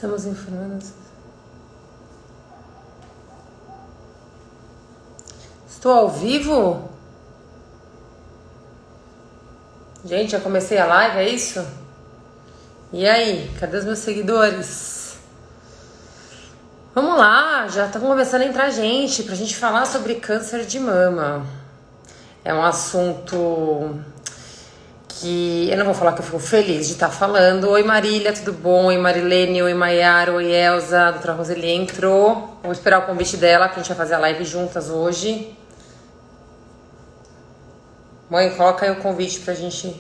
Estamos informando. Estou ao vivo? Gente, já comecei a live, é isso? E aí, cadê os meus seguidores? Vamos lá, já tá começando a entrar gente pra gente falar sobre câncer de mama. É um assunto que eu não vou falar que eu fico feliz de estar falando. Oi Marília, tudo bom? Oi Marilene, oi Maiara, oi Elza, a doutora Roseli entrou. Vou esperar o convite dela, que a gente vai fazer a live juntas hoje. Mãe, coloca aí o convite pra gente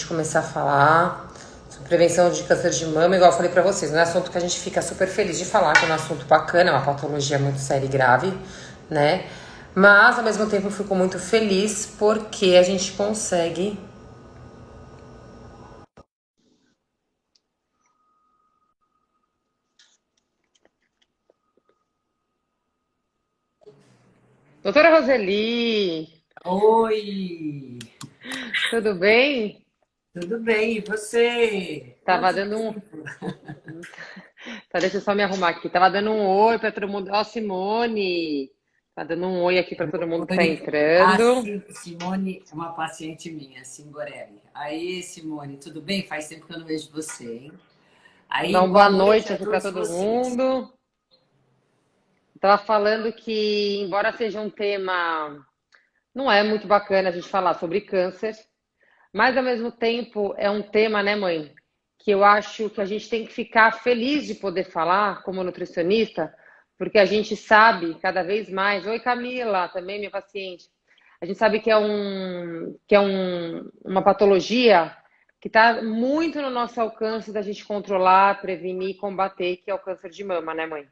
começar a falar sobre prevenção de câncer de mama, igual eu falei pra vocês, não é assunto que a gente fica super feliz de falar, que é um assunto bacana, é uma patologia muito séria e grave, né? Mas, ao mesmo tempo, eu fico muito feliz porque a gente consegue... Doutora Roseli, Oi, tudo bem? tudo bem? E você? Tava Quanto dando um... tempo? Tá, deixa eu só me arrumar aqui. Tava dando um oi pra todo mundo. Ó, Simone! Tá dando um oi aqui pra todo mundo que tá Oi. Ah, entrando. Simone é uma paciente minha, Simborelli. Aí, Simone, tudo bem? Faz tempo que eu não vejo você, hein? Dá Aí, uma boa boa noite noite a aqui pra todos todo vocês. mundo. Tava falando que, embora seja um tema, não é muito bacana a gente falar sobre câncer, mas ao mesmo tempo é um tema, né, mãe, que eu acho que a gente tem que ficar feliz de poder falar como nutricionista, porque a gente sabe cada vez mais. Oi, Camila, também minha paciente. A gente sabe que uma patologia que está muito no nosso alcance da gente controlar, prevenir e combater, que é o câncer de mama, né, mãe?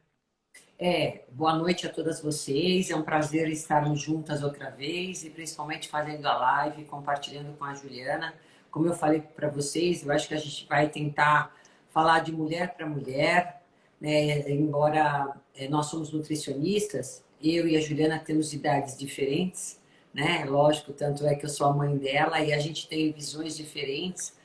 Boa noite a todas vocês. É um prazer estarmos juntas outra vez e principalmente fazendo a live, compartilhando com a Juliana. Como eu falei para vocês, eu acho que a gente vai tentar falar de mulher para mulher, né? Embora nós somos nutricionistas, eu e a Juliana temos idades diferentes, né? Lógico, tanto é que eu sou a mãe dela e a gente tem visões diferentes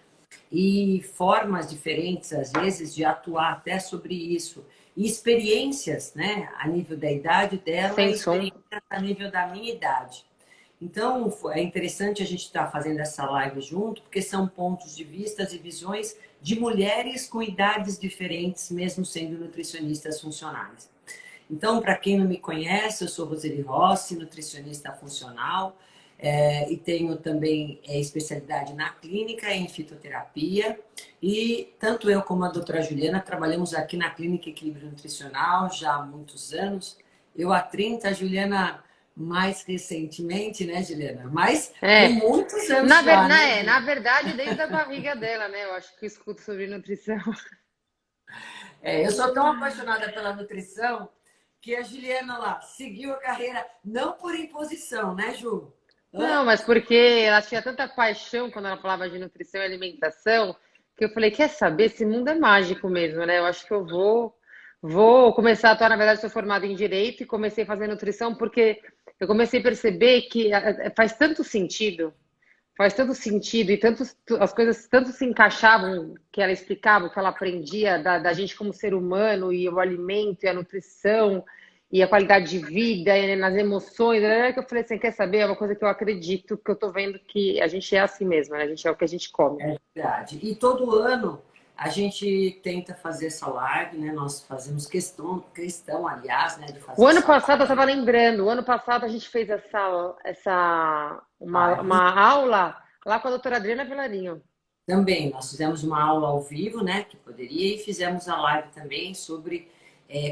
e formas diferentes, às vezes, de atuar até sobre isso. E experiências, né, a nível da idade dela Sem e som. experiências a nível da minha idade. Então, é interessante a gente estar fazendo essa live junto, porque são pontos de vista e visões de mulheres com idades diferentes, mesmo sendo nutricionistas funcionais. Então, para quem não me conhece, eu sou Roseli Rossi, nutricionista funcional, e tenho também especialidade na clínica em fitoterapia. E tanto eu como a doutora Juliana trabalhamos aqui na Clínica Equilíbrio Nutricional já há muitos anos. Eu há 30, a Juliana mais recentemente, né, Juliana? Mas com É. muitos anos já, né, Na Ju? verdade, desde a barriga dela, né? Eu acho que eu escuto sobre nutrição. Eu sou tão apaixonada pela nutrição que a Juliana lá seguiu a carreira não por imposição, né, Ju? Hã? Não, mas porque ela tinha tanta paixão quando ela falava de nutrição e alimentação, que eu falei, quer saber, esse mundo é mágico mesmo, né? Eu acho que vou começar a atuar, na verdade, sou formada em Direito e comecei a fazer nutrição porque eu comecei a perceber que faz tanto sentido e as coisas tanto se encaixavam que ela explicava, que ela aprendia da gente como ser humano e o alimento e a nutrição e a qualidade de vida e nas emoções, né, que eu falei assim, quer saber? É uma coisa que eu acredito, que eu tô vendo que a gente é assim mesmo, né? A gente é o que a gente come. É verdade. E todo ano a gente tenta fazer essa live, né? Nós fazemos questão, aliás, né, de O fazer ano essa passado, eu live. estava lembrando, o ano passado a gente fez Live. uma aula lá com a doutora Adriana Vilarinho. Também nós fizemos uma aula ao vivo, né? Que poderia, e fizemos a live também sobre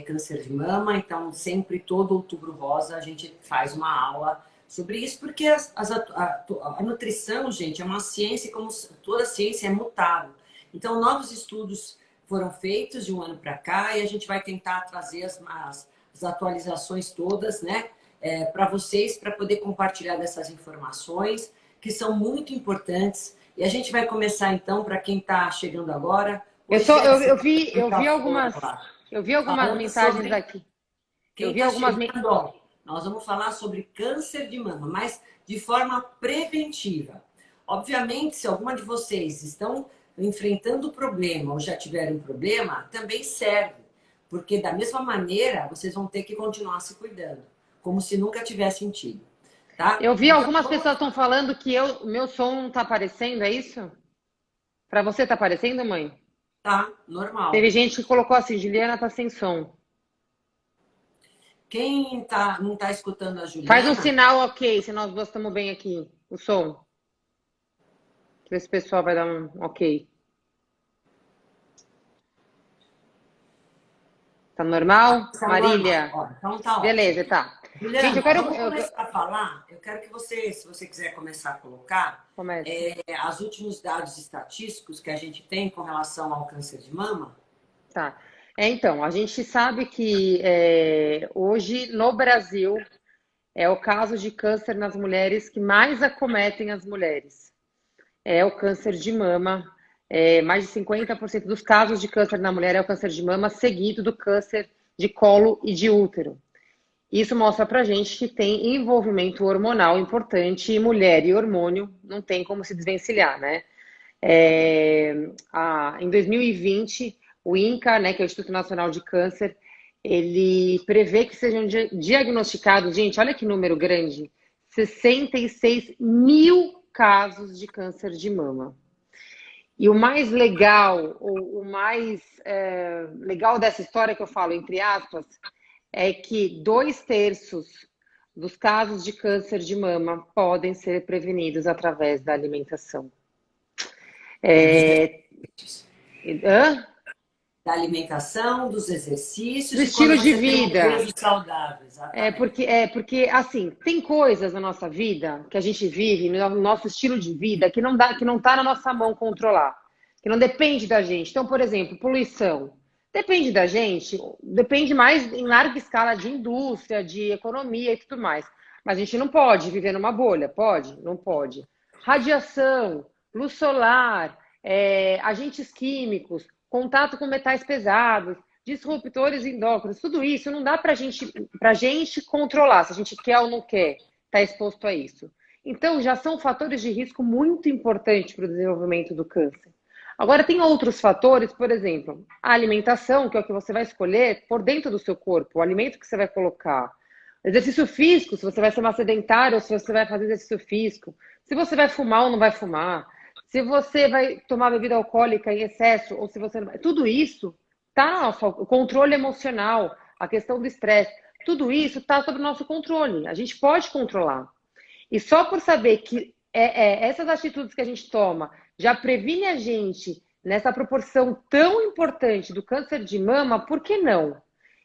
câncer de mama. Então, sempre todo outubro rosa a gente faz uma aula sobre isso, porque a nutrição, gente, é uma ciência, como toda ciência, é mutável. Então, novos estudos foram feitos de um ano para cá e a gente vai tentar trazer as atualizações todas, né? Para vocês, para poder compartilhar dessas informações que são muito importantes. E a gente vai começar então, para quem está chegando agora. Eu Oi, só Jéssica, quem eu vi está fora lá? eu vi algumas Falando mensagens sobre aqui. Eu quem vi está algumas chegando, ó, nós vamos falar sobre câncer de mama, mas de forma preventiva. Obviamente, se alguma de vocês estão enfrentando o problema ou já tiveram um problema, também serve. Porque da mesma maneira, vocês vão ter que continuar se cuidando, como se nunca tivesse sentido, tá? Eu vi Então, algumas pessoas estão falando que o meu som não tá aparecendo, é isso? Pra você tá aparecendo, mãe? tá Teve normal. gente que colocou assim, Juliana tá sem som. Quem tá, não está escutando a Faz um Juliana, sinal ok, se nós duas estamos bem aqui, o som. Ver se o pessoal vai dar um ok. Tá normal? tá normal. Marília? Ó, então tá ótimo. Beleza, tá. Gente, eu Juliana, quero. vamos começar a falar. Eu quero que você, se você quiser começar a colocar, Comece. os últimos dados estatísticos que a gente tem com relação ao câncer de mama. Tá. Então, a gente sabe que hoje no Brasil é o caso de câncer nas mulheres que mais acometem as mulheres. É o câncer de mama. Mais de 50% dos casos de câncer na mulher é o câncer de mama, seguido do câncer de colo e de útero. Isso mostra pra gente que tem envolvimento hormonal importante e mulher e hormônio não tem como se desvencilhar, né? Em 2020, o INCA, né, que é o Instituto Nacional de Câncer, ele prevê que sejam diagnosticados, gente, olha que número grande, 66 mil casos de câncer de mama. E o mais legal, o mais legal dessa história que eu falo, entre aspas, é que 2/3 dos casos de câncer de mama podem ser prevenidos através da alimentação. E dos É, exercícios. hã? Da alimentação, dos Do exercícios e quando estilo de você tem um vida. peso saudável, exatamente. Porque, assim, tem coisas na nossa vida que a gente vive, no nosso estilo de vida, que não dá, que não está na nossa mão controlar, que não depende da gente. Então, por exemplo, poluição. Depende da gente, depende mais em larga escala de indústria, de economia e tudo mais. Mas a gente não pode viver numa bolha, pode? Não pode. Radiação, luz solar, agentes químicos, contato com metais pesados, disruptores endócrinos, tudo isso não dá para gente controlar, se a gente quer ou não quer estar exposto a isso. Então, já são fatores de risco muito importantes para o desenvolvimento do câncer. Agora, tem outros fatores, por exemplo, a alimentação, que é o que você vai escolher por dentro do seu corpo, o alimento que você vai colocar. Exercício físico, se você vai ser uma sedentária ou se você vai fazer exercício físico. Se você vai fumar ou não vai fumar. Se você vai tomar bebida alcoólica em excesso ou se você não vai. Tudo isso tá, o controle emocional, a questão do estresse, tudo isso está sob o nosso controle. A gente pode controlar. E só por saber que essas atitudes que a gente toma já previne a gente nessa proporção tão importante do câncer de mama, por que não?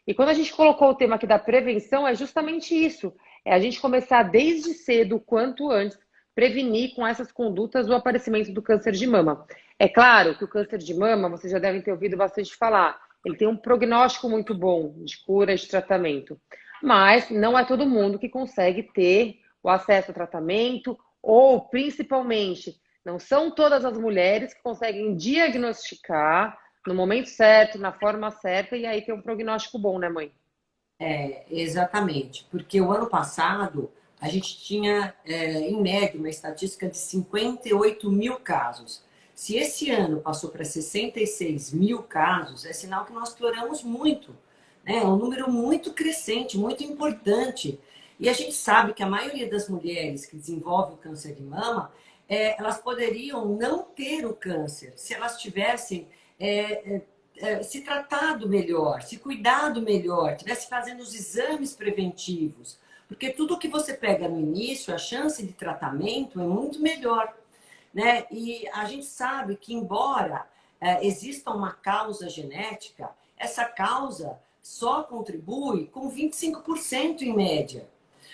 E quando a gente colocou o tema aqui da prevenção, é justamente isso. É a gente começar desde cedo, o quanto antes, prevenir com essas condutas o aparecimento do câncer de mama. É claro que o câncer de mama, vocês já devem ter ouvido bastante falar, ele tem um prognóstico muito bom de cura, de tratamento. Mas não é todo mundo que consegue ter o acesso ao tratamento, ou principalmente, não são todas as mulheres que conseguem diagnosticar no momento certo, na forma certa, e aí ter um prognóstico bom, né, mãe? Exatamente, porque o ano passado a gente tinha, em média, uma estatística de 58 mil casos. Se esse ano passou para 66 mil casos, é sinal que nós exploramos muito. Né? É um número muito crescente, muito importante. E a gente sabe que a maioria das mulheres que desenvolvem o câncer de mama, elas poderiam não ter o câncer se elas tivessem se tratado melhor, se cuidado melhor, tivesse fazendo os exames preventivos. Porque tudo que você pega no início, a chance de tratamento é muito melhor. Né? E a gente sabe que, embora exista uma causa genética, essa causa só contribui com 25% em média.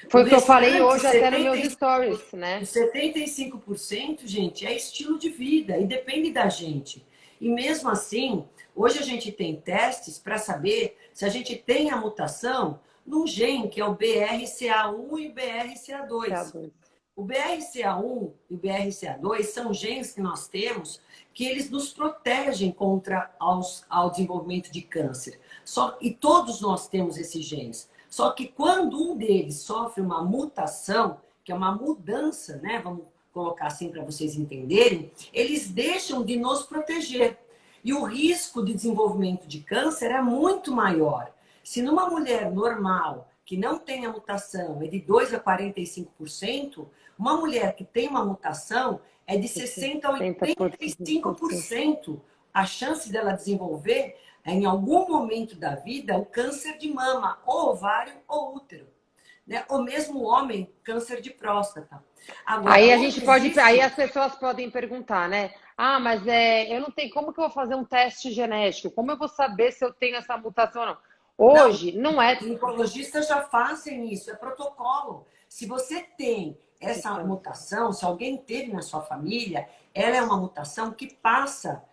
O Foi o que eu falei restante, hoje até nos meus stories, né? os 75%, gente, é estilo de vida e depende da gente. E mesmo assim, hoje a gente tem testes para saber se a gente tem a mutação num gene que é o BRCA1 e o BRCA2. O BRCA1 e o BRCA2 são genes que nós temos que eles nos protegem contra ao desenvolvimento de câncer. E todos nós temos esses genes. Só que quando um deles sofre uma mutação, que é uma mudança, né? Vamos colocar assim para vocês entenderem, eles deixam de nos proteger. E o risco de desenvolvimento de câncer é muito maior. Se numa mulher normal, que não tem a mutação, é de 2 a 45%, uma mulher que tem uma mutação é de 60 a 85% a chance dela desenvolver, em algum momento da vida, o câncer de mama, ou ovário ou útero. Né? Ou mesmo homem, câncer de próstata. Agora, Aí a gente pode, aí as pessoas podem perguntar, né? Ah, mas eu não tenho, como que eu vou fazer um teste genético? Como eu vou saber se eu tenho essa mutação ou não? Hoje não é. Os ginecologistas já fazem isso, é protocolo. Se você tem essa mutação, se alguém teve na sua família, ela é uma mutação que passa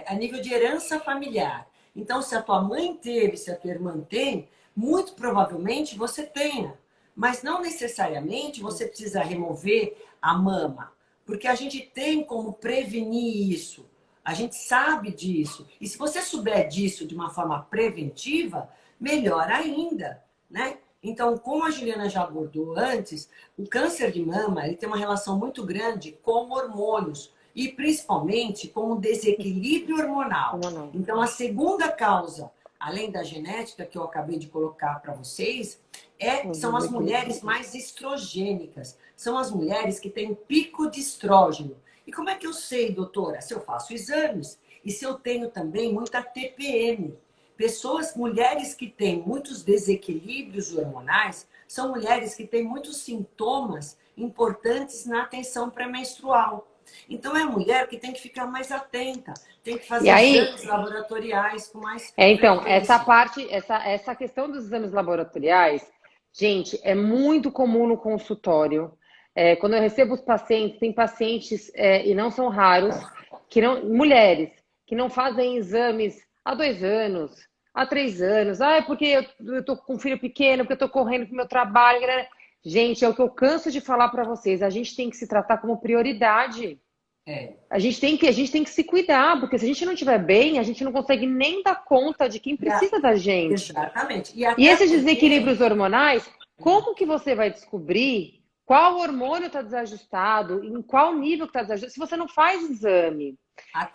a nível de herança familiar. Então, se a tua mãe teve, se a tua irmã tem, muito provavelmente você tenha. Mas não necessariamente você precisa remover a mama, porque a gente tem como prevenir isso. A gente sabe disso. E se você souber disso de uma forma preventiva, melhor ainda, né? Então, como a Juliana já abordou antes, o câncer de mama ele tem uma relação muito grande com hormônios e principalmente com o desequilíbrio hormonal. Então, a segunda causa, além da genética que eu acabei de colocar para vocês, são as mulheres mais estrogênicas. São as mulheres que têm pico de estrógeno. E como é que eu sei, doutora? Se eu faço exames e se eu tenho também muita TPM. Mulheres que têm muitos desequilíbrios hormonais, são mulheres que têm muitos sintomas importantes na atenção pré-menstrual. Então é a mulher que tem que ficar mais atenta, tem que fazer exames laboratoriais com mais então, frequência. essa questão dos exames laboratoriais, gente, é muito comum no consultório. Quando eu recebo os pacientes, tem pacientes, e não são raros, mulheres, que não fazem exames há 2 anos, há 3 anos. Ah, é porque eu tô com um filho pequeno, porque eu tô correndo pro meu trabalho. Gente, é o que eu canso de falar para vocês. A gente tem que se tratar como prioridade. A gente tem que se cuidar, porque se a gente não estiver bem, a gente não consegue nem dar conta de quem precisa da gente. Exatamente. E esses desequilíbrios hormonais, como que você vai descobrir qual hormônio está desajustado, em qual nível está desajustado, se você não faz exame? A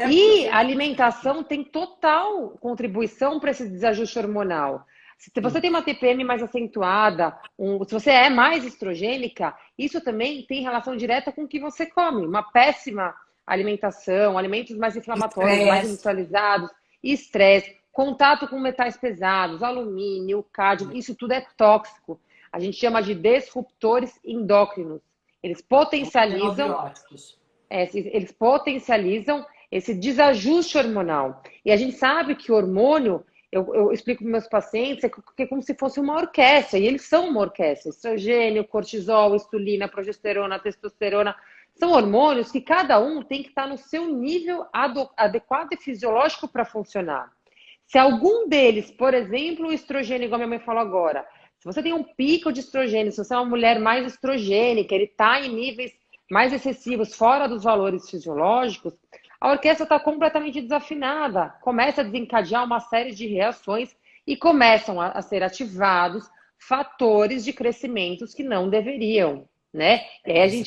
alimentação tem total contribuição para esse desajuste hormonal. Se você tem uma TPM mais acentuada, se você é mais estrogênica, isso também tem relação direta com o que você come. Uma péssima alimentação, alimentos mais inflamatórios, mais industrializados, estresse, contato com metais pesados, alumínio, cádmio, isso tudo é tóxico. A gente chama de disruptores endócrinos. Eles potencializam esse desajuste hormonal. E a gente sabe que o hormônio, eu explico para meus pacientes, que é como se fosse uma orquestra, e eles são uma orquestra. Estrogênio, cortisol, insulina, progesterona, testosterona, são hormônios que cada um tem que estar no seu nível adequado e fisiológico para funcionar. Se algum deles, por exemplo, o estrogênio, igual minha mãe falou agora, se você tem um pico de estrogênio, se você é uma mulher mais estrogênica, ele está em níveis mais excessivos, fora dos valores fisiológicos, a orquestra está completamente desafinada, começa a desencadear uma série de reações e começam a ser ativados fatores de crescimentos que não deveriam, né? E aí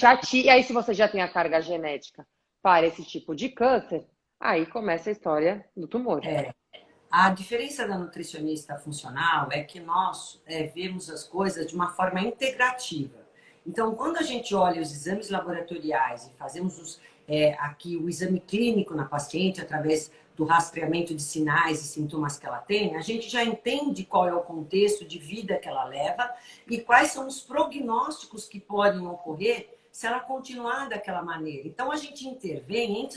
aí se você já tem a carga genética para esse tipo de câncer, aí começa a história do tumor. A diferença da nutricionista funcional é que nós vemos as coisas de uma forma integrativa. Então, quando a gente olha os exames laboratoriais e fazemos aqui o exame clínico na paciente, através do rastreamento de sinais e sintomas que ela tem, a gente já entende qual é o contexto de vida que ela leva e quais são os prognósticos que podem ocorrer se ela continuar daquela maneira. Então, a gente intervém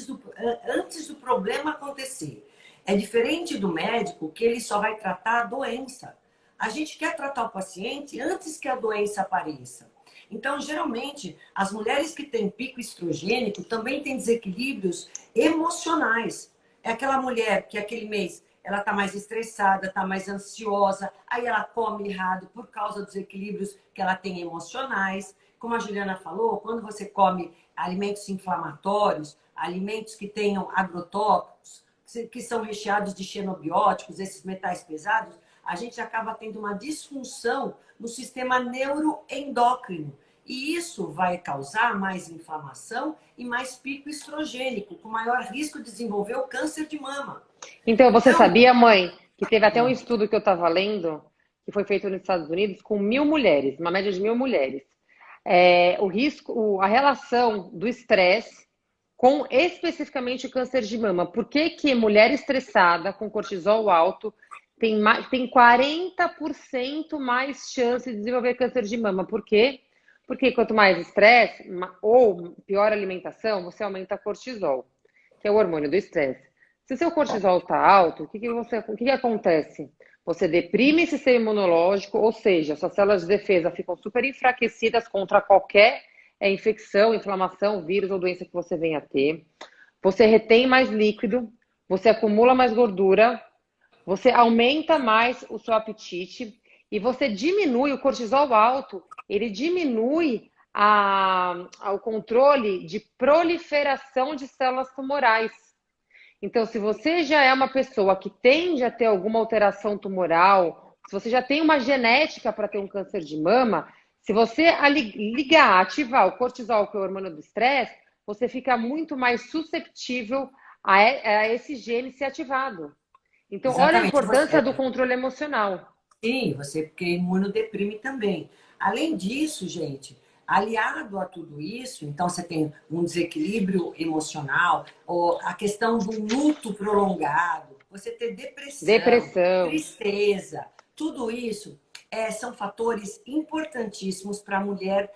antes do problema acontecer. É diferente do médico que ele só vai tratar a doença. A gente quer tratar o paciente antes que a doença apareça. Então, geralmente, as mulheres que têm pico estrogênico também têm desequilíbrios emocionais. É aquela mulher que aquele mês ela está mais estressada, está mais ansiosa, aí ela come errado por causa dos equilíbrios que ela tem emocionais. Como a Juliana falou, quando você come alimentos inflamatórios, alimentos que tenham agrotóxicos, que são recheados de xenobióticos, esses metais pesados, a gente acaba tendo uma disfunção no sistema neuroendócrino. E isso vai causar mais inflamação e mais pico estrogênico, com maior risco de desenvolver o câncer de mama. Então, você Então, sabia, mãe, que teve até um estudo que eu estava lendo, que foi feito nos Estados Unidos, com 1.000 mulheres, uma média de 1.000 mulheres. O risco, a relação do estresse com especificamente o câncer de mama. Por que que mulher estressada com cortisol alto tem 40% mais chance de desenvolver câncer de mama? Por quê? Porque quanto mais estresse ou pior alimentação, você aumenta cortisol, que é o hormônio do estresse. Se seu cortisol está alto, o que acontece? Você deprime esse sistema imunológico, ou seja, suas células de defesa ficam super enfraquecidas contra qualquer infecção, inflamação, vírus ou doença que você venha a ter. Você retém mais líquido, você acumula mais gordura, você aumenta mais o seu apetite e você diminui o cortisol alto, ele diminui o controle de proliferação de células tumorais. Então, se você já é uma pessoa que tende a ter alguma alteração tumoral, se você já tem uma genética para ter um câncer de mama, se você ligar, ativar o cortisol, que é o hormônio do estresse, você fica muito mais susceptível a esse gene ser ativado. Então, olha a exatamente. importância do controle emocional. Sim, você porque imunodeprime também. Além disso, gente, aliado a tudo isso, então você tem um desequilíbrio emocional, ou a questão do luto prolongado, você ter depressão, Depressão. tristeza, tudo isso são fatores importantíssimos para a mulher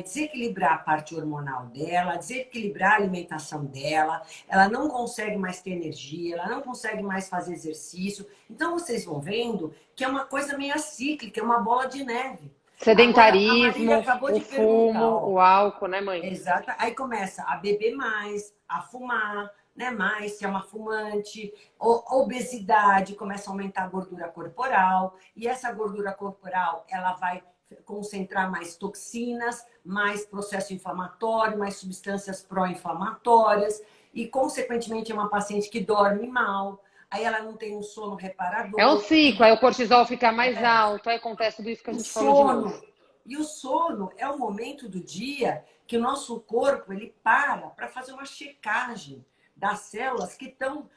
desequilibrar a parte hormonal dela, desequilibrar a alimentação dela, ela não consegue mais ter energia, ela não consegue mais fazer exercício. Então vocês vão vendo que é uma coisa meio cíclica, é uma bola de neve. Agora, a Marília Sedentarismo, acabou o de perguntar, fumo, ó. o álcool, né, mãe? Exato. Aí começa a beber mais, a fumar, né? Mais, se é uma fumante, obesidade, começa a aumentar a gordura corporal, e essa gordura corporal, ela vai concentrar mais toxinas, mais processo inflamatório, mais substâncias pró-inflamatórias, e consequentemente é uma paciente que dorme mal, aí ela não tem um sono É um reparador. ciclo, aí o cortisol fica mais alto, aí acontece tudo isso que a O gente falou de novo. sono. E o sono é o momento do dia que o nosso corpo ele para fazer uma checagem das células que estão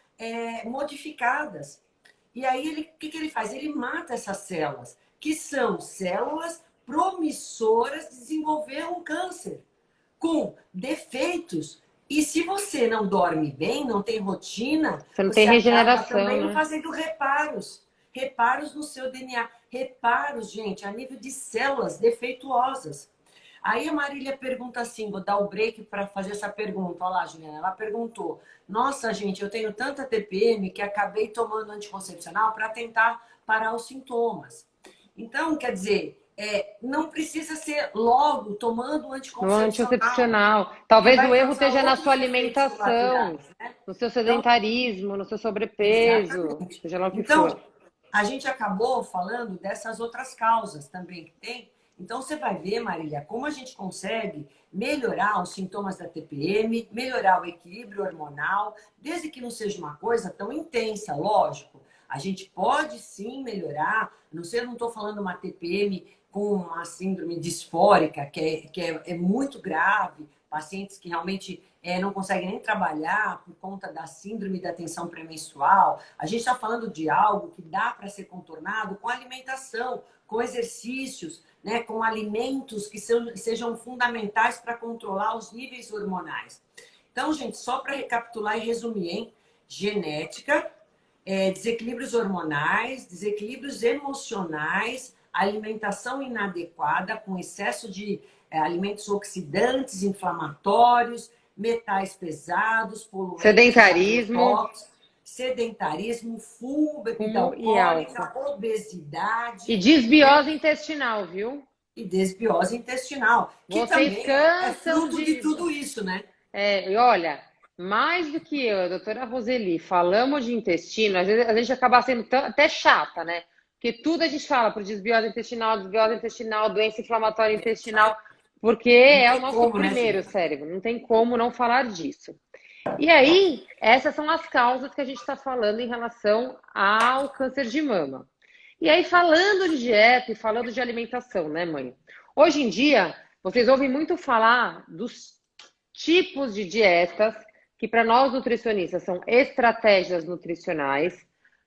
modificadas. E aí o que ele faz? Ele mata essas células, que são células promissoras de desenvolver um câncer, com defeitos. E se você não dorme bem, não tem rotina, Você não tem você acaba regeneração, também não né? fazendo reparos. Reparos no seu DNA. Reparos, gente, a nível de células defeituosas. Aí a Marília pergunta assim, vou dar o break para fazer essa pergunta. Olha lá, Juliana, ela perguntou: nossa, gente, eu tenho tanta TPM que acabei tomando anticoncepcional para tentar parar os sintomas. Então, quer dizer, não precisa ser logo tomando No anticoncepcional, anticoncepcional. que Talvez o vai erro causar esteja na sua outros efeitos alimentação, colaterais, né? no seu Então, sedentarismo, no seu sobrepeso, exatamente. seja lá o que for. Então, a gente acabou falando dessas outras causas também que tem. Então, você vai ver, Marília, como a gente consegue melhorar os sintomas da TPM, melhorar o equilíbrio hormonal, desde que não seja uma coisa tão intensa, lógico. A gente pode sim melhorar. Não sei, eu não estou falando uma TPM com uma síndrome disfórica, que é muito grave, pacientes que realmente não conseguem nem trabalhar por conta da síndrome da tensão pré-menstrual. A gente está falando de algo que dá para ser contornado com alimentação, com exercícios, né, com alimentos que sejam fundamentais para controlar os níveis hormonais. Então, gente, só para recapitular e resumir, hein? Genética, desequilíbrios hormonais, desequilíbrios emocionais, alimentação inadequada, com excesso de alimentos oxidantes, inflamatórios, metais pesados, poluentes, Sedentarismo, agrotóxicos, sedentarismo, fumo, bebida fumo e álcool. alcoólica, E obesidade, né? desbiose intestinal, viu? E desbiose intestinal, que Vocês também é cansam fruto de de. tudo isso, né? E olha, mais do que eu, a doutora Roseli, falamos de intestino, às vezes a gente acaba sendo até chata, né? Porque tudo a gente fala por desbiose intestinal, doença inflamatória intestinal, porque Não é o tem nosso como, né, primeiro Juliana? cérebro, não tem como não falar disso. E aí, essas são as causas que a gente está falando em relação ao câncer de mama. E aí, falando de dieta e falando de alimentação, né, mãe? Hoje em dia, vocês ouvem muito falar dos tipos de dietas que para nós nutricionistas são estratégias nutricionais.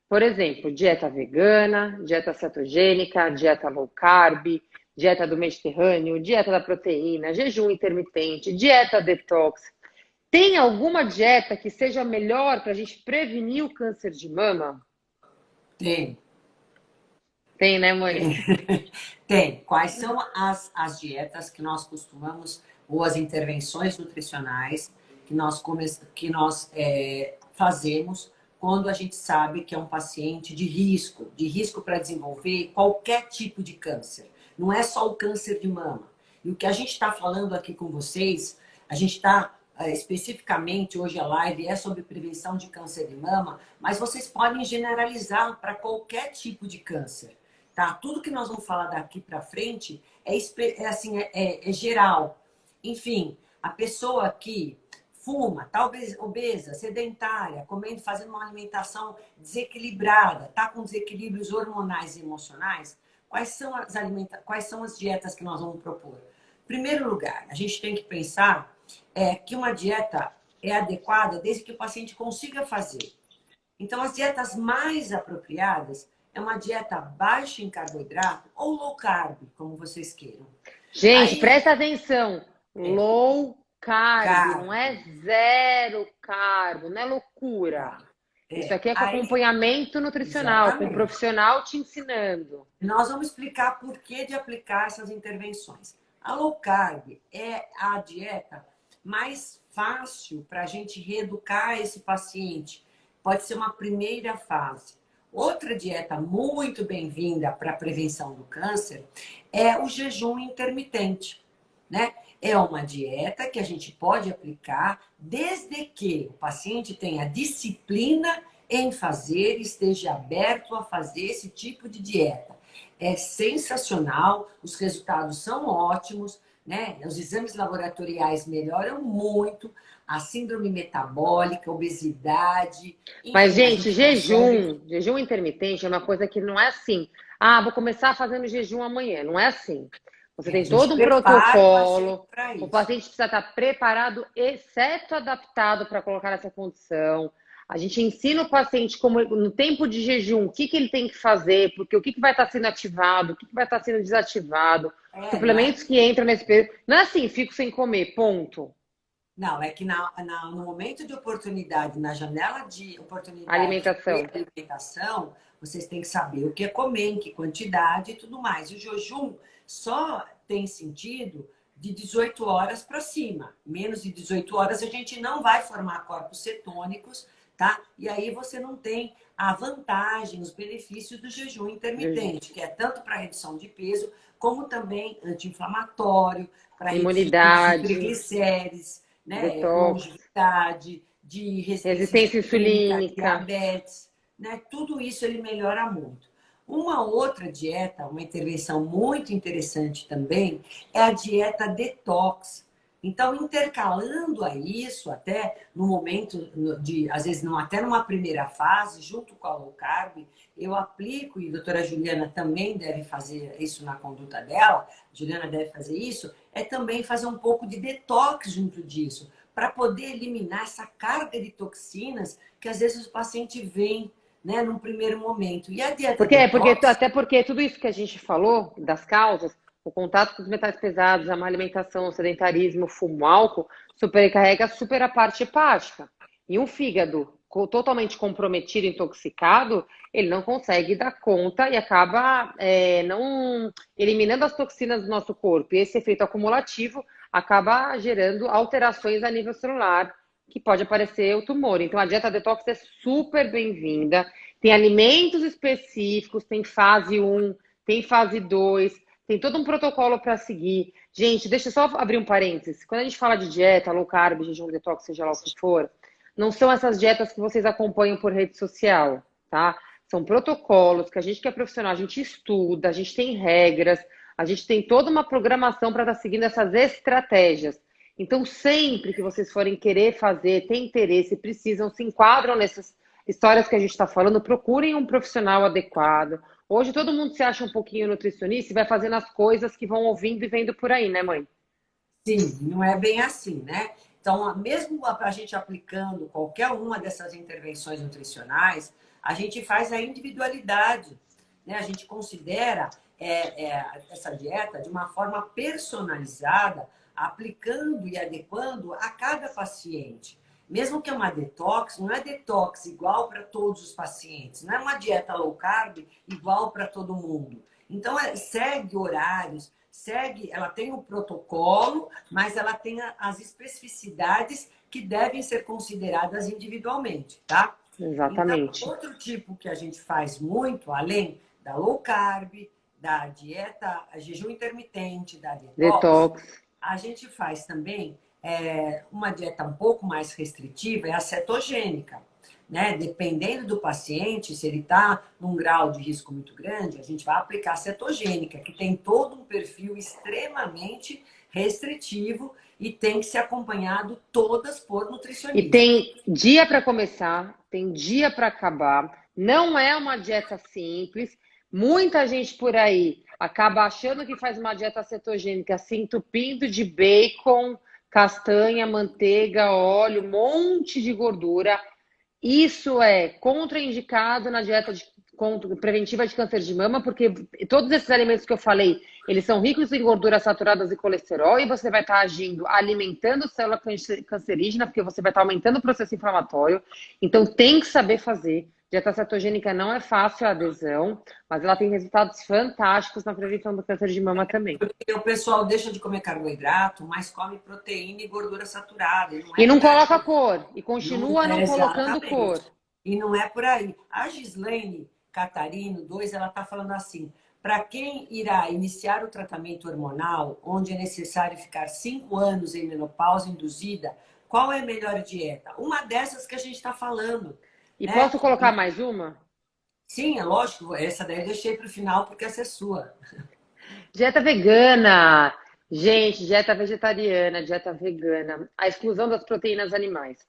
Por exemplo, dieta vegana, dieta cetogênica, dieta low carb, dieta do Mediterrâneo, dieta da proteína, jejum intermitente, dieta detox. Tem alguma dieta que seja melhor para a gente prevenir o câncer de mama? Tem. Tem, né, mãe? Tem. Quais são as dietas que nós costumamos, ou as intervenções nutricionais que nós fazemos quando a gente sabe que é um paciente de risco para desenvolver qualquer tipo de câncer. Não é só o câncer de mama. E o que a gente está falando aqui com vocês, a gente está especificamente hoje a live é sobre prevenção de câncer de mama, mas vocês podem generalizar para qualquer tipo de câncer. Tá? Tudo que nós vamos falar daqui para frente é geral. Enfim, a pessoa que fuma, tá obesa, sedentária, comendo, fazendo uma alimentação desequilibrada, tá com desequilíbrios hormonais e emocionais, quais são as dietas que nós vamos propor? Em primeiro lugar, a gente tem que pensar que uma dieta é adequada desde que o paciente consiga fazer. Então, as dietas mais apropriadas é uma dieta baixa em carboidrato ou low carb, como vocês queiram. Gente, Aí, presta atenção. Low carb, não é zero carbo, não é loucura. Isso aqui é com acompanhamento nutricional, exatamente. com um profissional te ensinando. Nós vamos explicar por que de aplicar essas intervenções. A low carb é a dieta mais fácil para a gente reeducar esse paciente. Pode ser uma primeira fase. Outra dieta muito bem-vinda para a prevenção do câncer é o jejum intermitente, né? É uma dieta que a gente pode aplicar desde que o paciente tenha disciplina em fazer, esteja aberto a fazer esse tipo de dieta. É sensacional, os resultados são ótimos, né? Os exames laboratoriais melhoram muito, a síndrome metabólica, obesidade. Mas, Enfim, a gente, gente consegue... jejum intermitente é uma coisa que não é assim. Ah, vou começar fazendo jejum amanhã. Não é assim. Você tem A gente todo um prepara o paciente protocolo. para O isso. paciente precisa estar preparado, exceto adaptado para colocar nessa condição. A gente ensina o paciente como no tempo de jejum, o que ele tem que fazer, porque o que vai estar sendo ativado, o que vai estar sendo desativado, Não é, suplementos que entram nesse período. Não é assim, fico sem comer, ponto. não, é que no momento de oportunidade, na janela de oportunidade Alimentação. de alimentação, vocês têm que saber o que é comer, em que quantidade e tudo mais. E o jejum só tem sentido de 18 horas para cima. Menos de 18 horas a gente não vai formar corpos cetônicos, tá? E aí você não tem a vantagem, os benefícios do jejum intermitente, que é tanto para redução de peso, como também anti-inflamatório, para redução de Imunidade, triglicérides, né? detox, Longevidade, de resistência resistência insulínica, insulínica. diabetes, né? Tudo isso ele melhora muito. Uma outra dieta, uma intervenção muito interessante também, é a dieta detox. Então, intercalando a isso, até no momento de, às vezes, não, até numa primeira fase, junto com a low carb, eu aplico, e a doutora Juliana também deve fazer isso na conduta dela, Juliana deve fazer isso, é também fazer um pouco de detox junto disso, para poder eliminar essa carga de toxinas que às vezes o paciente vem, né, num primeiro momento. E a dieta detox... Até porque tudo isso que a gente falou, das causas, o contato com os metais pesados, a má alimentação, o sedentarismo, o fumo, o álcool, supercarrega super a parte hepática. E um fígado totalmente comprometido, intoxicado, ele não consegue dar conta e acaba não eliminando as toxinas do nosso corpo. E esse efeito acumulativo acaba gerando alterações a nível celular, que pode aparecer o tumor. Então, a dieta detox é super bem-vinda. Tem alimentos específicos, tem fase 1, tem fase 2, tem todo um protocolo para seguir. Gente, deixa eu só abrir um parênteses. Quando a gente fala de dieta, low carb, jejum detox, seja lá o que for, não são essas dietas que vocês acompanham por rede social, tá? São protocolos que a gente que é profissional, a gente estuda, a gente tem regras, a gente tem toda uma programação para estar seguindo essas estratégias. Então, sempre que vocês forem querer fazer, tem interesse, precisam, se enquadram nessas histórias que a gente está falando, procurem um profissional adequado. Hoje todo mundo se acha um pouquinho nutricionista e vai fazendo as coisas que vão ouvindo e vendo por aí, né, mãe? Sim, não é bem assim, né? Então, mesmo a gente aplicando qualquer uma dessas intervenções nutricionais, a gente faz a individualidade, né? A gente considera essa dieta de uma forma personalizada, aplicando e adequando a cada paciente. Mesmo que é uma detox, não é detox igual para todos os pacientes, não é uma dieta low carb igual para todo mundo. Então, segue horários, ela tem o protocolo, mas ela tem as especificidades que devem ser consideradas individualmente, tá? Então, Exatamente. outro tipo que a gente faz muito, além da low carb, da dieta, jejum intermitente, da detox, Detox. a gente faz também uma dieta um pouco mais restritiva, é a cetogênica. Né? Dependendo do paciente, se ele está num grau de risco muito grande, a gente vai aplicar a cetogênica, que tem todo um perfil extremamente restritivo e tem que ser acompanhado todas por E nutricionista. tem dia para começar, tem dia para acabar. Não é uma dieta simples. Muita gente por aí acaba achando que faz uma dieta cetogênica se entupindo de bacon, castanha, manteiga, óleo, um monte de gordura. Isso é contraindicado na dieta preventiva de câncer de mama, porque todos esses alimentos que eu falei, eles são ricos em gorduras saturadas e colesterol, e você vai estar agindo, alimentando célula cancerígena, porque você vai estar aumentando o processo inflamatório. Então, tem que saber fazer. Dieta cetogênica não é fácil a adesão, mas ela tem resultados fantásticos na prevenção do câncer de mama também. Porque o pessoal deixa de comer carboidrato, mas come proteína e gordura saturada. E não E é não por aí. coloca cor, e Não continua é não colocando cor. exatamente. E não é por aí. A Gislaine Catarino 2, ela está falando assim: para quem irá iniciar o tratamento hormonal, onde é necessário ficar 5 anos em menopausa induzida, qual é a melhor dieta? Uma dessas que a gente está falando. E Né? posso colocar mais uma? Sim, é lógico, essa daí eu deixei para o final porque essa é sua. Dieta vegana. Gente, dieta vegetariana, dieta vegana. A exclusão das proteínas animais.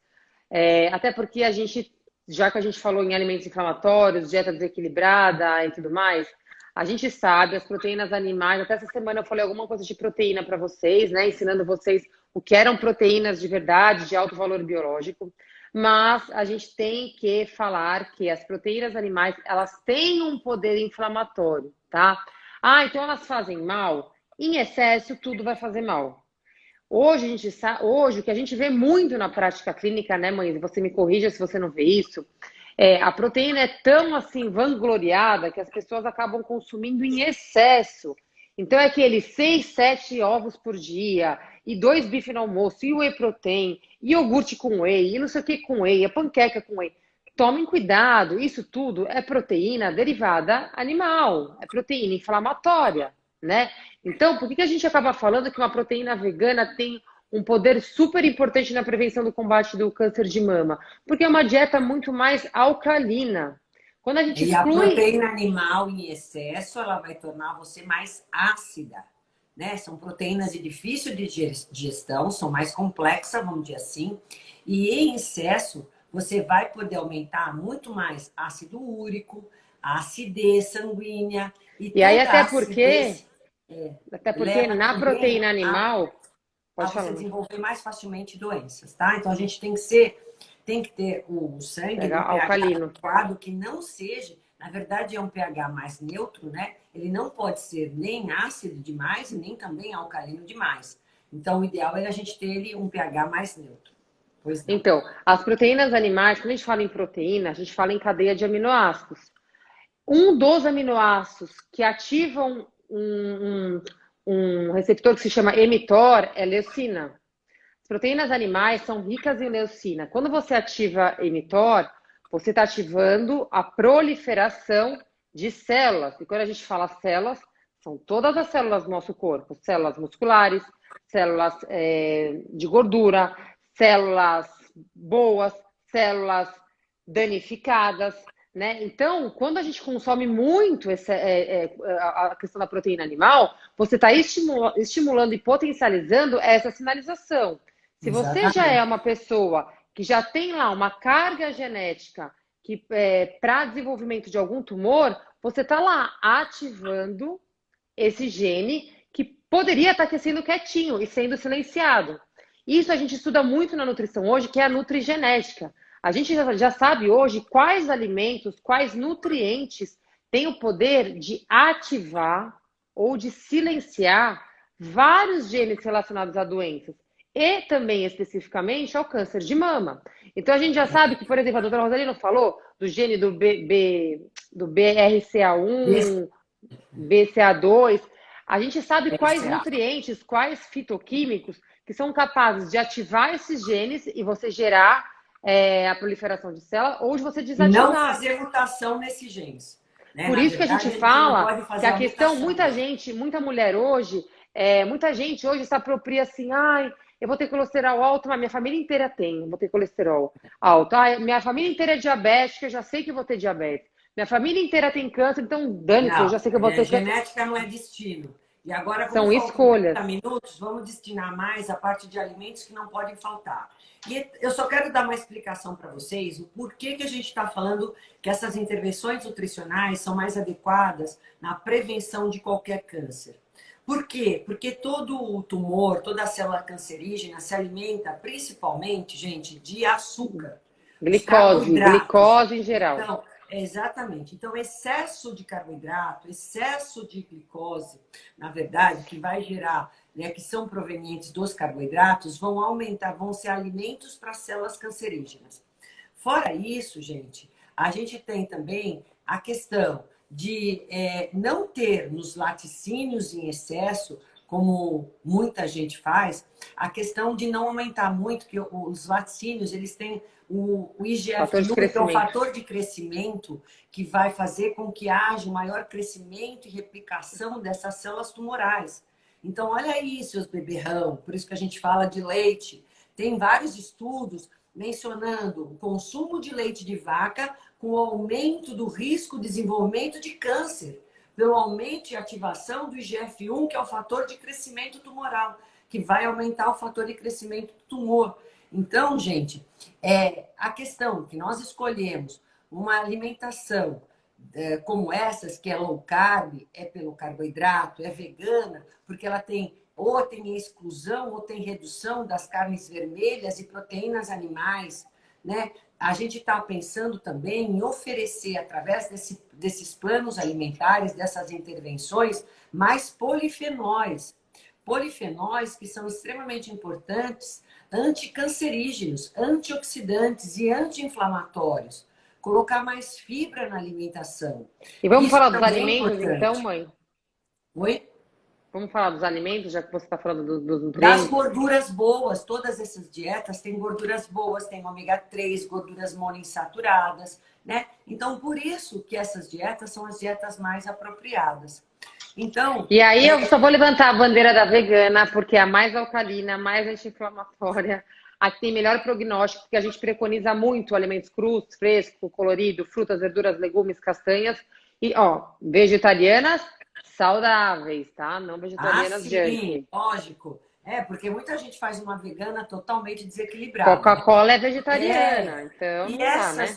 Até porque a gente, já que a gente falou em alimentos inflamatórios, dieta desequilibrada e tudo mais, a gente sabe as proteínas animais. Até essa semana eu falei alguma coisa de proteína para vocês, né? Ensinando vocês o que eram proteínas de verdade, de alto valor biológico. Mas a gente tem que falar que as proteínas animais, elas têm um poder inflamatório, tá? Ah, então elas fazem mal? Em excesso, tudo vai fazer mal. Hoje, hoje, o que a gente vê muito na prática clínica, né, mãe? Você me corrija se você não vê isso. A proteína é tão assim vangloriada que as pessoas acabam consumindo em excesso. Então é aqueles 6, 7 ovos por dia, e 2 bifes no almoço, e whey protein, e iogurte com whey, e não sei o que com whey, a panqueca com whey. Tomem cuidado, isso tudo é proteína derivada animal, é proteína inflamatória, né? Então, por que a gente acaba falando que uma proteína vegana tem um poder super importante na prevenção do combate do câncer de mama? Porque é uma dieta muito mais alcalina. Quando a gente E a exclui. proteína animal em excesso, ela vai tornar você mais ácida, né? São proteínas de difícil digestão, são mais complexas, vamos dizer assim. E em excesso, você vai poder aumentar muito mais ácido úrico, a acidez sanguínea e E aí, toda a acidez até porque leva na também proteína animal. a Pode você falar, mãe. desenvolver mais facilmente doenças, tá? Então a gente tem que ter o sangue Pega num pH alcalino. adequado que não seja, na verdade é um pH mais neutro, né? Ele não pode ser nem ácido demais e nem também alcalino demais. Então o ideal é a gente ter ele um pH mais neutro. Pois não. Então, as proteínas animais, quando a gente fala em proteína, a gente fala em cadeia de aminoácidos. Um dos aminoácidos que ativam um receptor que se chama mTOR é leucina. As proteínas animais são ricas em leucina. Quando você ativa mTOR, você está ativando a proliferação de células. E quando a gente fala células, são todas as células do nosso corpo: células musculares, células de gordura, células boas, células danificadas, né? Então, quando a gente consome muito a questão da proteína animal, você está estimulando e potencializando essa sinalização. Se você já é Exatamente. uma pessoa que já tem lá uma carga genética que para desenvolvimento de algum tumor, você está lá ativando esse gene que poderia estar sendo quietinho e sendo silenciado. Isso a gente estuda muito na nutrição hoje, que é a nutrigenética. A gente já sabe hoje quais alimentos, quais nutrientes têm o poder de ativar ou de silenciar vários genes relacionados a doenças e também especificamente ao câncer de mama. Então a gente já sabe que, por exemplo, a doutora Rosalina falou do gene do BRCA1, BCA2. A gente sabe quais BCA. nutrientes, quais fitoquímicos que são capazes de ativar esses genes e você gerar a proliferação de célula ou de você E não desativar. fazer mutação nesses genes. Né? Por Na isso que a verdade, gente não fala pode que fazer a a questão, mutação. muita gente, muita mulher hoje, muita gente hoje se apropria assim, ai, eu vou ter colesterol alto, mas minha família inteira tem, eu vou ter colesterol alto. Ai, minha família inteira é diabética, eu já sei que eu vou ter diabetes. Minha família inteira tem câncer, então dane-se, eu Não, já sei que eu vou ter câncer. genética não é destino. E agora, como São faltam 30 escolhas. minutos, vamos destinar mais a parte de alimentos que não podem faltar. E eu só quero dar uma explicação para vocês o porquê que a gente está falando que essas intervenções nutricionais são mais adequadas na prevenção de qualquer câncer. Por quê? Porque todo o tumor, toda a célula cancerígena se alimenta principalmente, gente, de açúcar, os carboidratos. Glicose em geral. Então, exatamente. Então, excesso de carboidrato, excesso de glicose, na verdade, que vai gerar, né, que são provenientes dos carboidratos, vão aumentar, vão ser alimentos para células cancerígenas. Fora isso, gente, a gente tem também a questão de não ter nos laticínios em excesso, como muita gente faz, a questão de não aumentar muito, que os laticínios, eles têm o IGF-1, que é o fator de crescimento, que vai fazer com que haja um maior crescimento e replicação dessas células tumorais. Então, olha aí, seus beberrão, por isso que a gente fala de leite. Tem vários estudos mencionando o consumo de leite de vaca com o aumento do risco de desenvolvimento de câncer, pelo aumento e ativação do IGF-1, que é o fator de crescimento tumoral, que vai aumentar o fator de crescimento do tumor. Então, gente, a questão que nós escolhemos uma alimentação como essas, que é low carb, é pelo carboidrato, é vegana, porque ela tem ou tem exclusão ou tem redução das carnes vermelhas e proteínas animais, né? A gente está pensando também em oferecer, através desses planos alimentares, dessas intervenções, mais polifenóis. Polifenóis que são extremamente importantes, anticancerígenos, antioxidantes e anti-inflamatórios. Colocar mais fibra na alimentação. E vamos Isso falar dos também é alimentos, importante. então, mãe? Oi? Vamos falar dos alimentos, já que você está falando dos Das nutrientes? gorduras boas, todas essas dietas têm gorduras boas, tem ômega 3, gorduras monoinsaturadas, né? Então, por isso que essas dietas são as dietas mais apropriadas. Então, E aí eu só vou levantar a bandeira da vegana, porque é a mais alcalina, a mais anti-inflamatória, a que tem melhor prognóstico, porque a gente preconiza muito alimentos crus, fresco, colorido, frutas, verduras, legumes, castanhas. E, ó, vegetarianas saudáveis, tá? Não vegetarianas sim, junk. lógico. Porque muita gente faz uma vegana totalmente desequilibrada. Coca-Cola é vegetariana, então E não dá, né?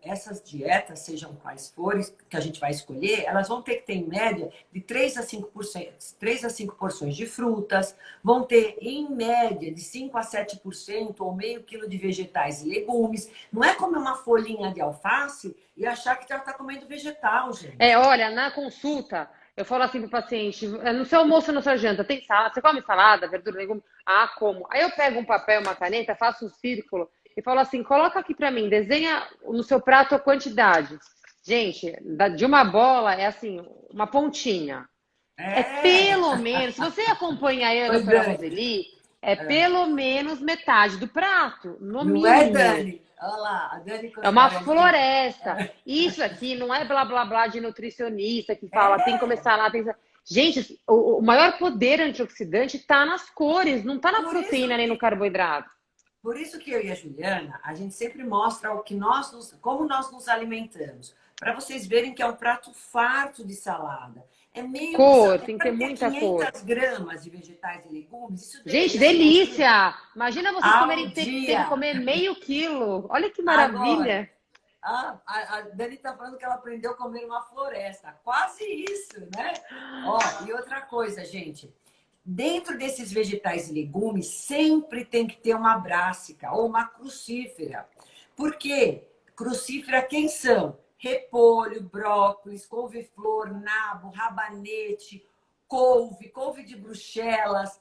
essas dietas, sejam quais forem, que a gente vai escolher, elas vão ter que ter, em média, de 3 a 5%, 3 a 5 porções de frutas, vão ter, em média, de 5 a 7% ou meio quilo de vegetais e legumes. Não é comer uma folhinha de alface e achar que já está comendo vegetal, gente. Olha, na consulta, eu falo assim pro paciente, no seu almoço, na sua janta, tem salada? Você come salada, verdura, legume? Ah, como? Aí eu pego um papel, uma caneta, faço um círculo e falo assim, coloca aqui pra mim, desenha no seu prato a quantidade. Gente, de uma bola é assim, uma pontinha. É pelo menos, se você acompanha eu, a doutora Roseli, pelo menos metade do prato, no Não é, mínimo. Dani? Olha lá, a Dani É uma floresta. Isso aqui não é blá blá blá de nutricionista que fala tem que começar lá. Tem que... Gente, o maior poder antioxidante está nas cores, não está na proteína nem no carboidrato. Por isso que eu e a Juliana, a gente sempre mostra como nós nos alimentamos. Para vocês verem que é um prato farto de salada. É meio cor, tem que ter muita 500 cor. gramas de vegetais e legumes. Isso gente, delícia! Imagina vocês terem que comer meio quilo. Olha que maravilha! Agora, a Dani está falando que ela aprendeu a comer uma floresta. Quase isso, né? E outra coisa, gente. Dentro desses vegetais e legumes, sempre tem que ter uma brássica ou uma crucífera. Por quê? Crucífera quem são? Repolho, brócolis, couve-flor, nabo, rabanete, couve de Bruxelas,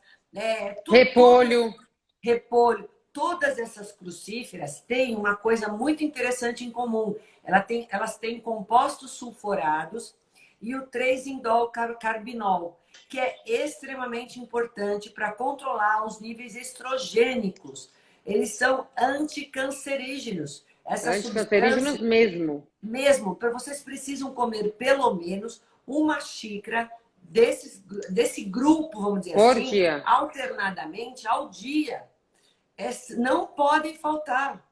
todas, Repolho. repolho. Todas essas crucíferas têm uma coisa muito interessante em comum. Elas têm compostos sulfurados e o 3-indol-carbinol, que é extremamente importante para controlar os níveis estrogênicos. Eles são anticancerígenos. Essa Anticancerígenos substância, mesmo. mesmo, para vocês precisam comer pelo menos uma xícara desse grupo, vamos dizer Por assim, dia. alternadamente ao dia. Não podem faltar.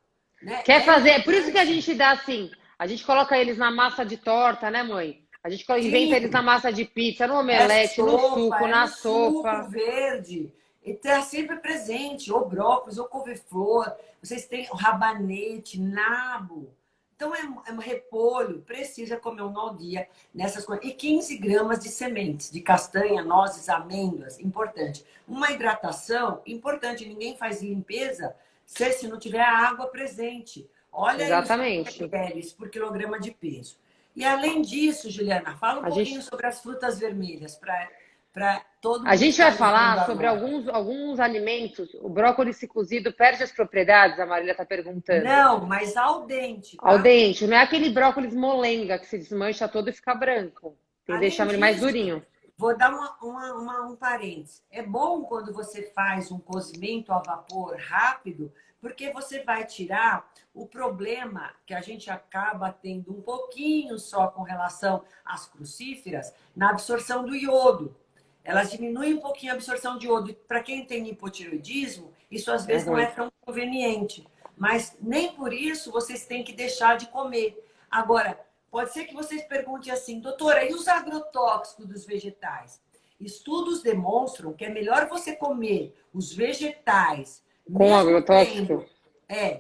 Né? Quer É fazer? É por isso que a importante. gente dá assim. A gente coloca eles na massa de torta, né, mãe? A gente inventa eles na Sim, massa de pizza, no é omelete, no sopa, suco, é na no suco sopa. verde. E está sempre presente, ou brócolis, ou couve-flor. Vocês têm o rabanete, nabo. Então, é um repolho, precisa comer um ao dia nessas coisas. E 15 gramas de sementes, de castanha, nozes, amêndoas, importante. Uma hidratação, importante. Ninguém faz limpeza se não tiver água presente. Olha aí os Exatamente. ml por quilograma de peso. E além disso, Juliana, fala um A pouquinho gente, sobre as frutas vermelhas, para todo a mundo que gente está vai nos vendo falar sobre agora. alguns alimentos. O brócolis se cozido perde as propriedades, a Marília está perguntando. Não, mas al dente, Ao tá? dente, não é aquele brócolis molenga que se desmancha todo e fica branco. Tem que Além deixar ele mais disso, durinho. vou dar um parênteses. É bom quando você faz um cozimento a vapor rápido, porque você vai tirar o problema que a gente acaba tendo um pouquinho só com relação às crucíferas na absorção do iodo. Elas diminuem um pouquinho a absorção de iodo. Para quem tem hipotiroidismo, isso às É vezes não é ruim. tão conveniente. Mas nem por isso vocês têm que deixar de comer. Agora, pode ser que vocês perguntem assim, doutora, e os agrotóxicos dos vegetais? Estudos demonstram que é melhor você comer os vegetais, Com mesmo agrotóxico? tendo,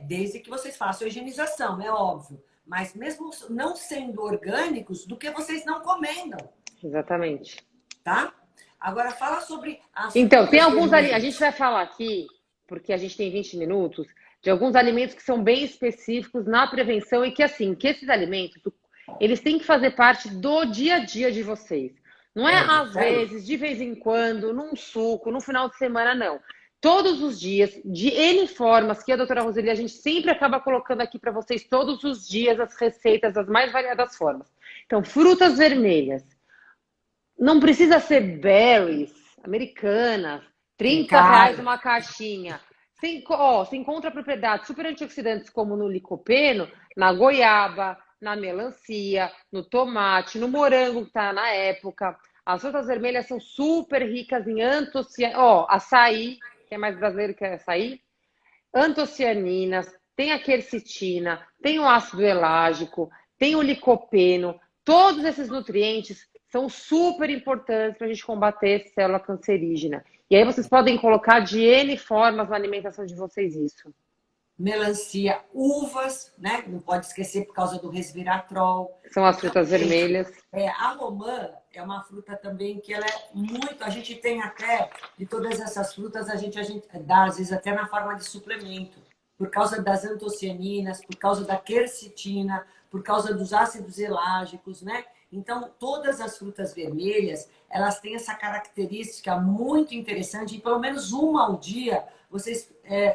desde que vocês façam a higienização, é óbvio, mas mesmo não sendo orgânicos, do que vocês não comendo, Exatamente. tá? Agora fala sobre as Então, tem frutas alguns ali. A gente vermelhas. vai falar aqui, porque a gente tem 20 minutos, de alguns alimentos que são bem específicos na prevenção e que, assim, que esses alimentos, eles têm que fazer parte do dia a dia de vocês. Não é É, às isso aí. vezes, de vez em quando, num suco, no final de semana, não. Todos os dias, de N formas, que a doutora Roseli, a gente sempre acaba colocando aqui para vocês todos os dias as receitas das mais variadas formas. Então, frutas vermelhas. Não precisa ser berries, americanas, Que é R$ 30 caro. uma caixinha. Você encontra propriedades super antioxidantes como no licopeno, na goiaba, na melancia, no tomate, no morango que está na época. As frutas vermelhas são super ricas em antocianinas. Açaí, que é mais brasileiro que açaí. Antocianinas, tem a quercetina, tem o ácido elágico, tem o licopeno. Todos esses nutrientes são super importantes para a gente combater célula cancerígena. E aí vocês podem colocar de N formas na alimentação de vocês isso. Melancia, uvas, né? Não pode esquecer por causa do resveratrol. São as Então, frutas gente, vermelhas. a romã é uma fruta também que ela é muito. A gente tem até de todas essas frutas, a gente dá às vezes até na forma de suplemento, por causa das antocianinas, por causa da quercetina, por causa dos ácidos elágicos, né? Então, todas as frutas vermelhas, elas têm essa característica muito interessante, e pelo menos uma ao dia vocês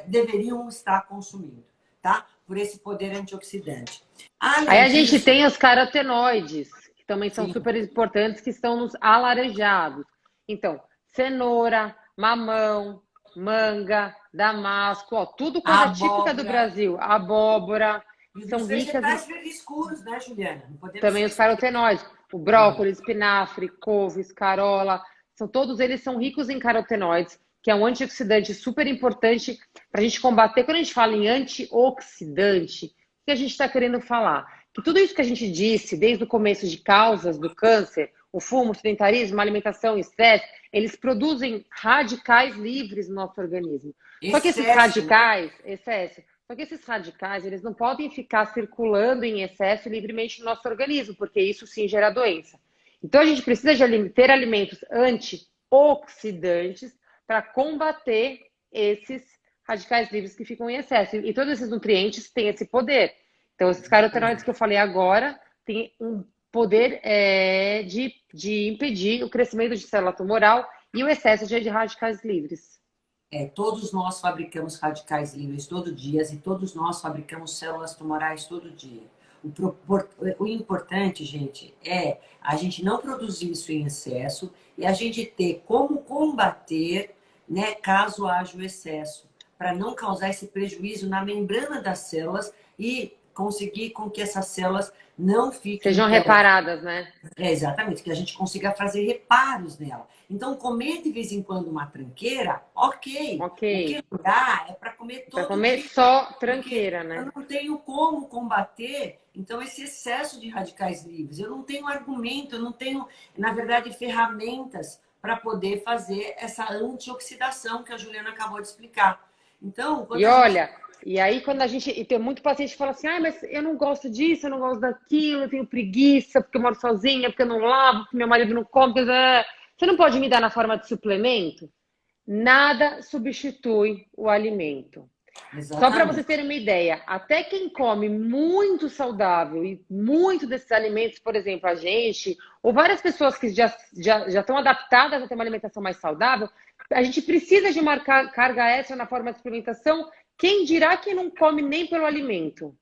deveriam estar consumindo, tá? Por esse poder antioxidante. Aí Além a gente disso, tem os carotenoides, que também são sim, super importantes, que estão nos alaranjados. Então, cenoura, mamão, manga, damasco, tudo coisa típica do abóbora Brasil. Abóbora, e são dos ricas em vegetais verdes escuros, né, Juliana? Não podemos também os esquecer. carotenoides. O brócolis, espinafre, couves, carola, todos eles são ricos em carotenoides, que é um antioxidante super importante para a gente combater. Quando a gente fala em antioxidante, o que a gente está querendo falar? Que tudo isso que a gente disse desde o começo de causas do câncer, o fumo, o sedentarismo, a alimentação, o estresse, eles produzem radicais livres no nosso organismo. Só que esses Excesso, né? radicais, excesso, só que esses radicais, eles não podem ficar circulando em excesso livremente no nosso organismo, porque isso sim gera doença. Então a gente precisa de ter alimentos antioxidantes para combater esses radicais livres que ficam em excesso. E todos esses nutrientes têm esse poder. Então, esses carotenoides que eu falei agora têm um poder de impedir o crescimento de célula tumoral e o excesso de radicais livres. Todos nós fabricamos radicais livres todo dia e todos nós fabricamos células tumorais todo dia. O importante, gente, é a gente não produzir isso em excesso e a gente ter como combater, né, caso haja o excesso, para não causar esse prejuízo na membrana das células e conseguir com que essas células não fiquem... Sejam reparadas, né? Exatamente, que a gente consiga fazer reparos nela. Então, comer de vez em quando uma tranqueira, ok. O que não dá é para comer todo dia. Para comer só tranqueira, né? Eu não tenho como combater, então, esse excesso de radicais livres. Eu não tenho argumento, eu não tenho, na verdade, ferramentas para poder fazer essa antioxidação que a Juliana acabou de explicar. Então, e olha... E aí, quando a gente... E tem muito paciente que fala assim, mas eu não gosto disso, eu não gosto daquilo, eu tenho preguiça, porque eu moro sozinha, porque eu não lavo, porque meu marido não come. Você não pode me dar na forma de suplemento? Nada substitui o alimento. Exatamente. Só para vocês terem uma ideia, até quem come muito saudável e muito desses alimentos, por exemplo, a gente, ou várias pessoas que já estão adaptadas a ter uma alimentação mais saudável, a gente precisa de uma carga extra na forma de suplementação. Quem dirá que não come nem pelo alimento?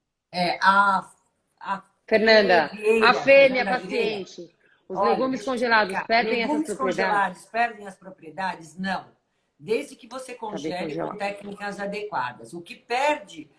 Fernanda, a Fê, minha paciente. Os legumes congelados perdem essas propriedades? Perdem as propriedades? Não. Desde que você congele com técnicas adequadas. O que perde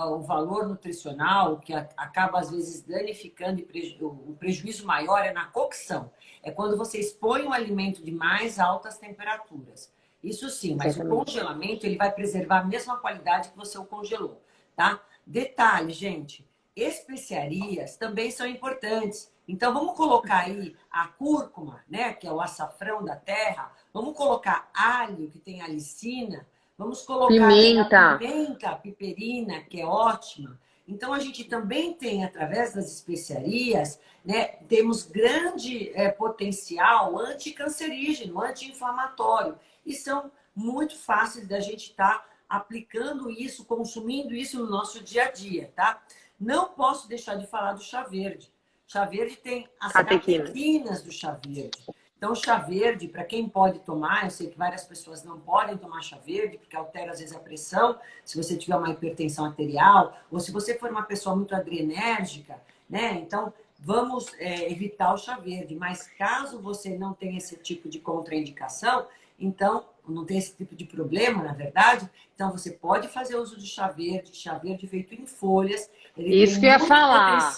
o valor nutricional, que acaba às vezes danificando e o prejuízo maior é na cocção. É quando você expõe o alimento de mais altas temperaturas. Isso sim, mas o congelamento ele vai preservar a mesma qualidade que você o congelou, tá? Detalhe, gente, especiarias também são importantes. Então vamos colocar aí a cúrcuma, né, que é o açafrão da terra. Vamos colocar alho, que tem alicina. Vamos colocar a pimenta, a piperina, que é ótima. Então a gente também tem, através das especiarias, né, temos grande potencial anticancerígeno, anti-inflamatório. E são muito fáceis da gente estar aplicando isso, consumindo isso no nosso dia a dia, tá? Não posso deixar de falar do chá verde. Chá verde tem as catequinas do chá verde. Então, o chá verde, para quem pode tomar, eu sei que várias pessoas não podem tomar chá verde, porque altera, às vezes, a pressão, se você tiver uma hipertensão arterial, ou se você for uma pessoa muito adrenérgica, né? Então, vamos evitar o chá verde. Mas, caso você não tenha esse tipo de contraindicação, então, não tem esse tipo de problema, na verdade, então você pode fazer uso de chá verde feito em folhas. Ele isso que eu ia falar.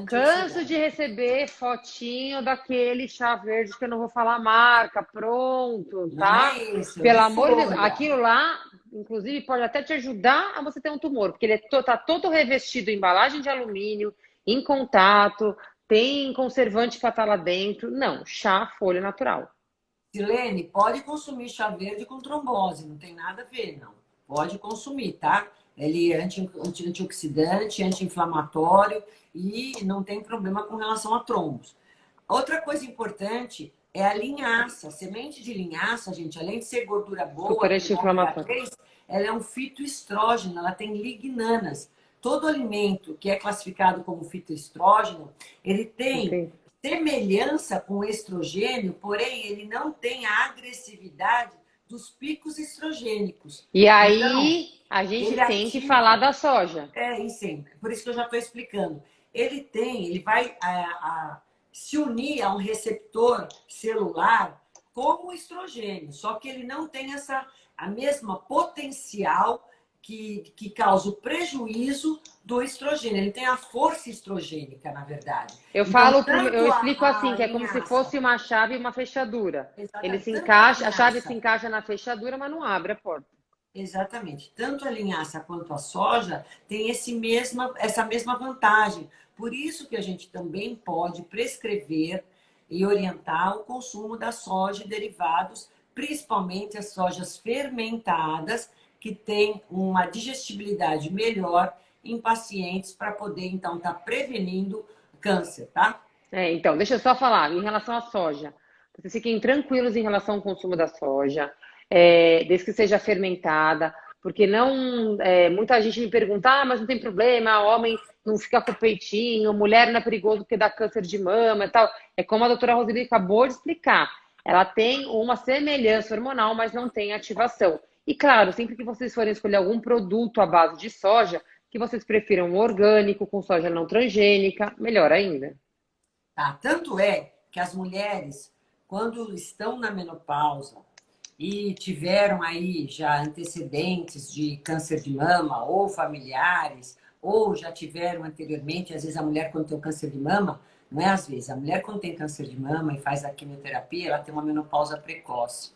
Canso de receber fotinho daquele chá verde que eu não vou falar a marca, pronto, tá? Não é isso, pelo amor de Deus, aquilo lá, inclusive, pode até te ajudar a você ter um tumor, porque ele tá todo revestido em embalagem de alumínio, em contato, tem conservante para estar lá dentro. Não, chá, folha natural. Silene, pode consumir chá verde com trombose, não tem nada a ver, não. Pode consumir, tá? Ele é antioxidante, anti-inflamatório e não tem problema com relação a trombos. Outra coisa importante é a linhaça. A semente de linhaça, gente, além de ser gordura boa, ela é um fitoestrógeno, ela tem lignanas. Todo alimento que é classificado como fitoestrógeno, ele tem semelhança com o estrogênio, porém ele não tem a agressividade dos picos estrogênicos. E aí então, a gente tem que falar da soja. Sim, por isso que eu já estou explicando. Ele vai se unir a um receptor celular como o estrogênio, só que ele não tem a mesma potencial que causa o prejuízo do estrogênio. Ele tem a força estrogênica, na verdade. Eu explico assim, que é como se fosse uma chave e uma fechadura. Ele se encaixa, a chave se encaixa na fechadura, mas não abre a porta. Exatamente. Tanto a linhaça quanto a soja tem essa mesma vantagem. Por isso que a gente também pode prescrever e orientar o consumo da soja e derivados, principalmente as sojas fermentadas, que tem uma digestibilidade melhor em pacientes para poder, então, estar prevenindo câncer, tá? Então, deixa eu só falar, em relação à soja. Vocês fiquem tranquilos em relação ao consumo da soja, desde que seja fermentada, porque não. Muita gente me pergunta, mas não tem problema, homem não fica com peitinho, mulher não é perigoso porque dá câncer de mama e tal. É como a doutora Roseli acabou de explicar. Ela tem uma semelhança hormonal, mas não tem ativação. E claro, sempre que vocês forem escolher algum produto à base de soja, que vocês prefiram orgânico, com soja não transgênica, melhor ainda. Tá? Tanto é que as mulheres, quando estão na menopausa e tiveram aí já antecedentes de câncer de mama ou familiares, ou já tiveram anteriormente, às vezes a mulher quando tem o câncer de mama, não é às vezes, a mulher quando tem câncer de mama e faz a quimioterapia, ela tem uma menopausa precoce.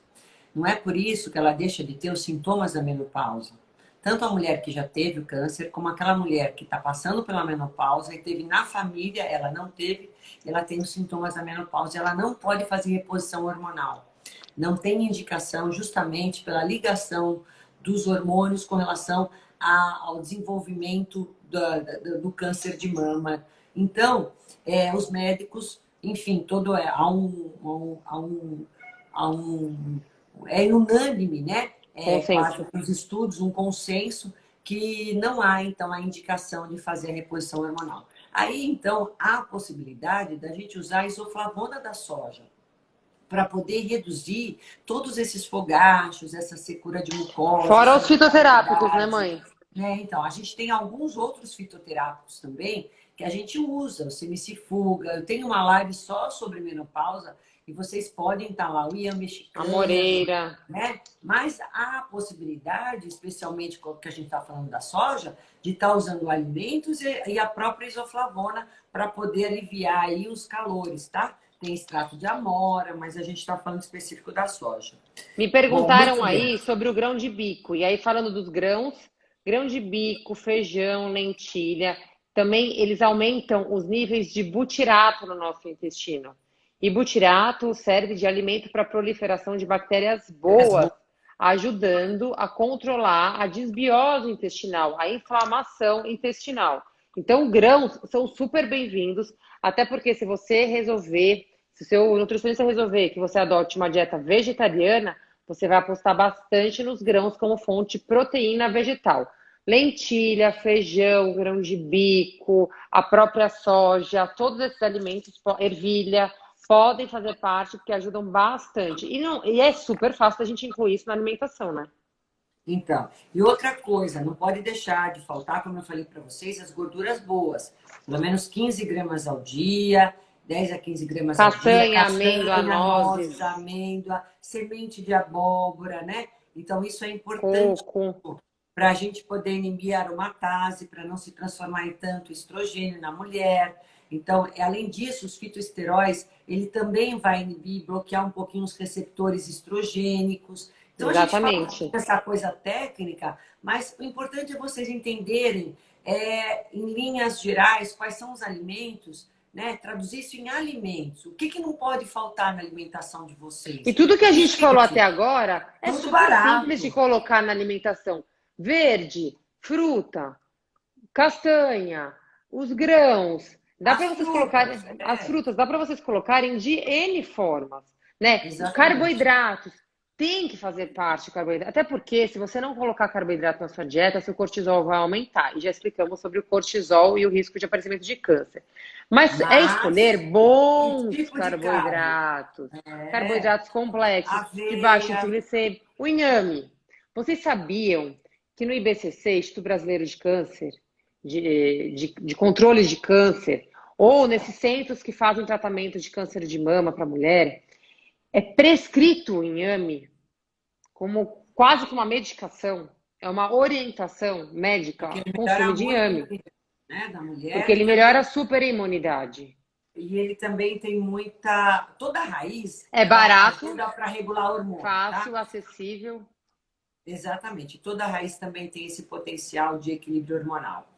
Não é por isso que ela deixa de ter os sintomas da menopausa. Tanto a mulher que já teve o câncer, como aquela mulher que está passando pela menopausa e teve na família, ela não teve, ela tem os sintomas da menopausa, ela não pode fazer reposição hormonal. Não tem indicação justamente pela ligação dos hormônios com relação ao desenvolvimento do câncer de mama. Então, os médicos, enfim, há um é unânime, né? Quase Consenso. nos estudos, um consenso que não há, então, a indicação de fazer a reposição hormonal. Aí, então, há a possibilidade da gente usar a isoflavona da soja para poder reduzir todos esses fogachos, essa secura de mucosa, Fora essa os fitoterápicos, né, irritabilidade, mãe? né? Então, a gente tem alguns outros fitoterápicos também que a gente usa, o semicifuga. Eu tenho uma live só sobre menopausa e vocês podem estar lá, o iam A mexicano, moreira. né? Mas há a possibilidade, especialmente com o que a gente está falando da soja, de estar usando alimentos e a própria isoflavona para poder aliviar aí os calores, tá? Tem extrato de amora, mas a gente está falando específico da soja. Me Bom, perguntaram muito bem. aí sobre o grão de bico. E aí, falando dos grãos, grão de bico, feijão, lentilha, também eles aumentam os níveis de butirato no nosso intestino. E butirato serve de alimento para a proliferação de bactérias boas, ajudando a controlar a desbiose intestinal, a inflamação intestinal. Então, grãos são super bem-vindos, até porque se você resolver, se o seu nutricionista resolver que você adote uma dieta vegetariana, você vai apostar bastante nos grãos como fonte de proteína vegetal. Lentilha, feijão, grão de bico, a própria soja, todos esses alimentos, ervilha, podem fazer parte porque ajudam bastante. E é super fácil da gente incluir isso na alimentação, né? Então, e outra coisa, não pode deixar de faltar, como eu falei para vocês, as gorduras boas. Pelo menos 15 gramas ao dia, 10 a 15 gramas ao dia. Castanha, amêndoa, Castanha, nozes, nozes, amêndoa, semente de abóbora, né? Então, isso é importante coco. para a gente poder inibir a aromatase, para não se transformar em tanto estrogênio na mulher. Então, além disso, os fitoesteróis, ele também vai inibir, bloquear um pouquinho os receptores estrogênicos. Então, a gente fala Exatamente. dessa coisa técnica, mas o importante é vocês entenderem, em linhas gerais, quais são os alimentos, né? Traduzir isso em alimentos. O que não pode faltar na alimentação de E vocês? tudo que a E, gente falou até gente, agora é tudo super simples de barato. colocar na alimentação. Verde, fruta, castanha, os grãos. Dá As para vocês colocarem frutas, as frutas, dá para vocês colocarem de N formas, né? exatamente. Carboidratos tem que fazer parte do carboidrato, até porque se você não colocar carboidrato na sua dieta, seu cortisol vai aumentar. E já explicamos sobre o cortisol e o risco de aparecimento de câncer. Mas é Mas, escolher que bons tipo de carbo? carboidratos, É, carboidratos complexos, de baixo índice aveia. glicêmico, o inhame. Vocês sabiam que no IBCC, Instituto Brasileiro de Câncer, de controle de câncer, ou nesses centros que fazem tratamento de câncer de mama para mulher, é prescrito o inhame como quase que uma medicação, é uma orientação médica, Porque ele consumo melhora de muito a inhame, imunidade, né, da porque mulher ele melhora a superimunidade. e ele também tem muita. Toda a raiz, É ela barato, ajuda para regular hormônio, fácil, tá? acessível. Exatamente. Toda raiz também tem esse potencial de equilíbrio hormonal.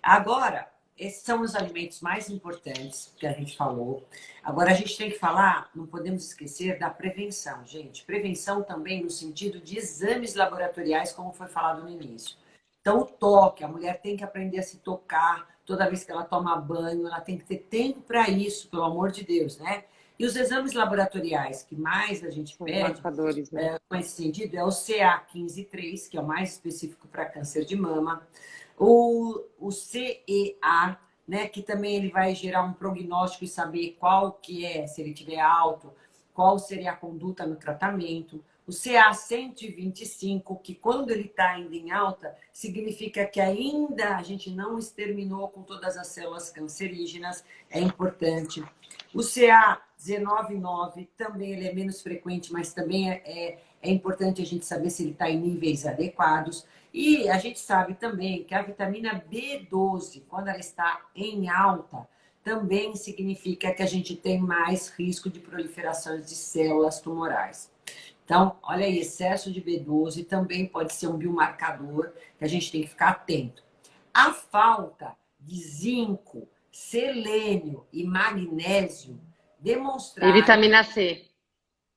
Agora, esses são os alimentos mais importantes que a gente falou. Agora, a gente tem que falar, não podemos esquecer da prevenção, gente. Prevenção também no sentido de exames laboratoriais, como foi falado no início. Então, o toque, a mulher tem que aprender a se tocar toda vez que ela toma banho, ela tem que ter tempo para isso, pelo amor de Deus, né? E os exames laboratoriais que mais a gente Os pede, marcadores, né? com esse sentido, é o CA15-3, que é o mais específico para câncer de mama, o CEA, né, que também ele vai gerar um prognóstico e saber qual que é, se ele tiver alto, qual seria a conduta no tratamento. O CA125, que quando ele está ainda em alta, significa que ainda a gente não exterminou com todas as células cancerígenas, é importante. O CA199 também ele é menos frequente, mas também é importante a gente saber se ele está em níveis adequados. E a gente sabe também que a vitamina B12, quando ela está em alta, também significa que a gente tem mais risco de proliferação de células tumorais. Então, olha aí, excesso de B12 também pode ser um biomarcador que a gente tem que ficar atento. A falta de zinco, selênio e magnésio E demonstraram, vitamina C.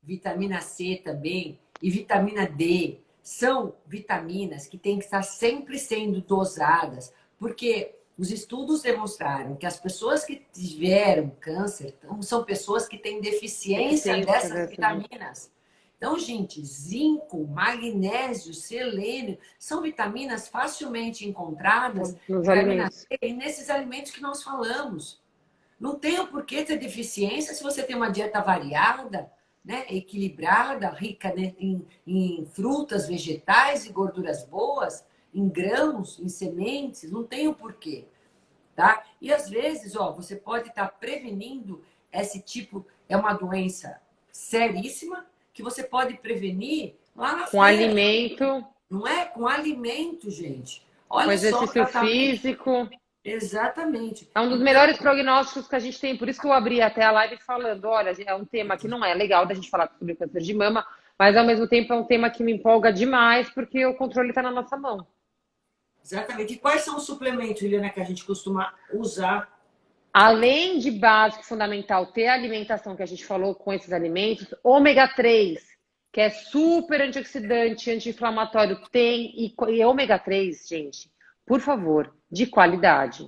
vitamina C também e vitamina D, são vitaminas que têm que estar sempre sendo dosadas, porque os estudos demonstraram que as pessoas que tiveram câncer são pessoas que têm deficiência Deficiência dessas dessa. vitaminas. Então, gente, zinco, magnésio, selênio são vitaminas facilmente encontradas, Nos vitamina alimentos. C, e nesses alimentos que nós falamos. Não tem o porquê ter deficiência se você tem uma dieta variada, né, equilibrada, rica, né, em frutas, vegetais e gorduras boas, em grãos, em sementes, não tem o porquê, tá? E às vezes, ó, você pode estar prevenindo esse tipo, é uma doença seríssima que você pode prevenir lá na Com frente, alimento, não é? Com alimento, gente. com Olha só o exercício tratamento. físico. Exatamente. É um dos Então, melhores prognósticos que a gente tem. Por isso que eu abri até a live falando, olha, é um tema que não é legal da gente falar sobre câncer de mama, mas ao mesmo tempo é um tema que me empolga demais, porque o controle está na nossa mão. exatamente. E quais são os suplementos, Juliana, que a gente costuma usar? Além de básico fundamental ter a alimentação que a gente falou com esses alimentos, ômega 3, que é super antioxidante, anti-inflamatório, tem, e ômega 3, gente, por favor, de qualidade.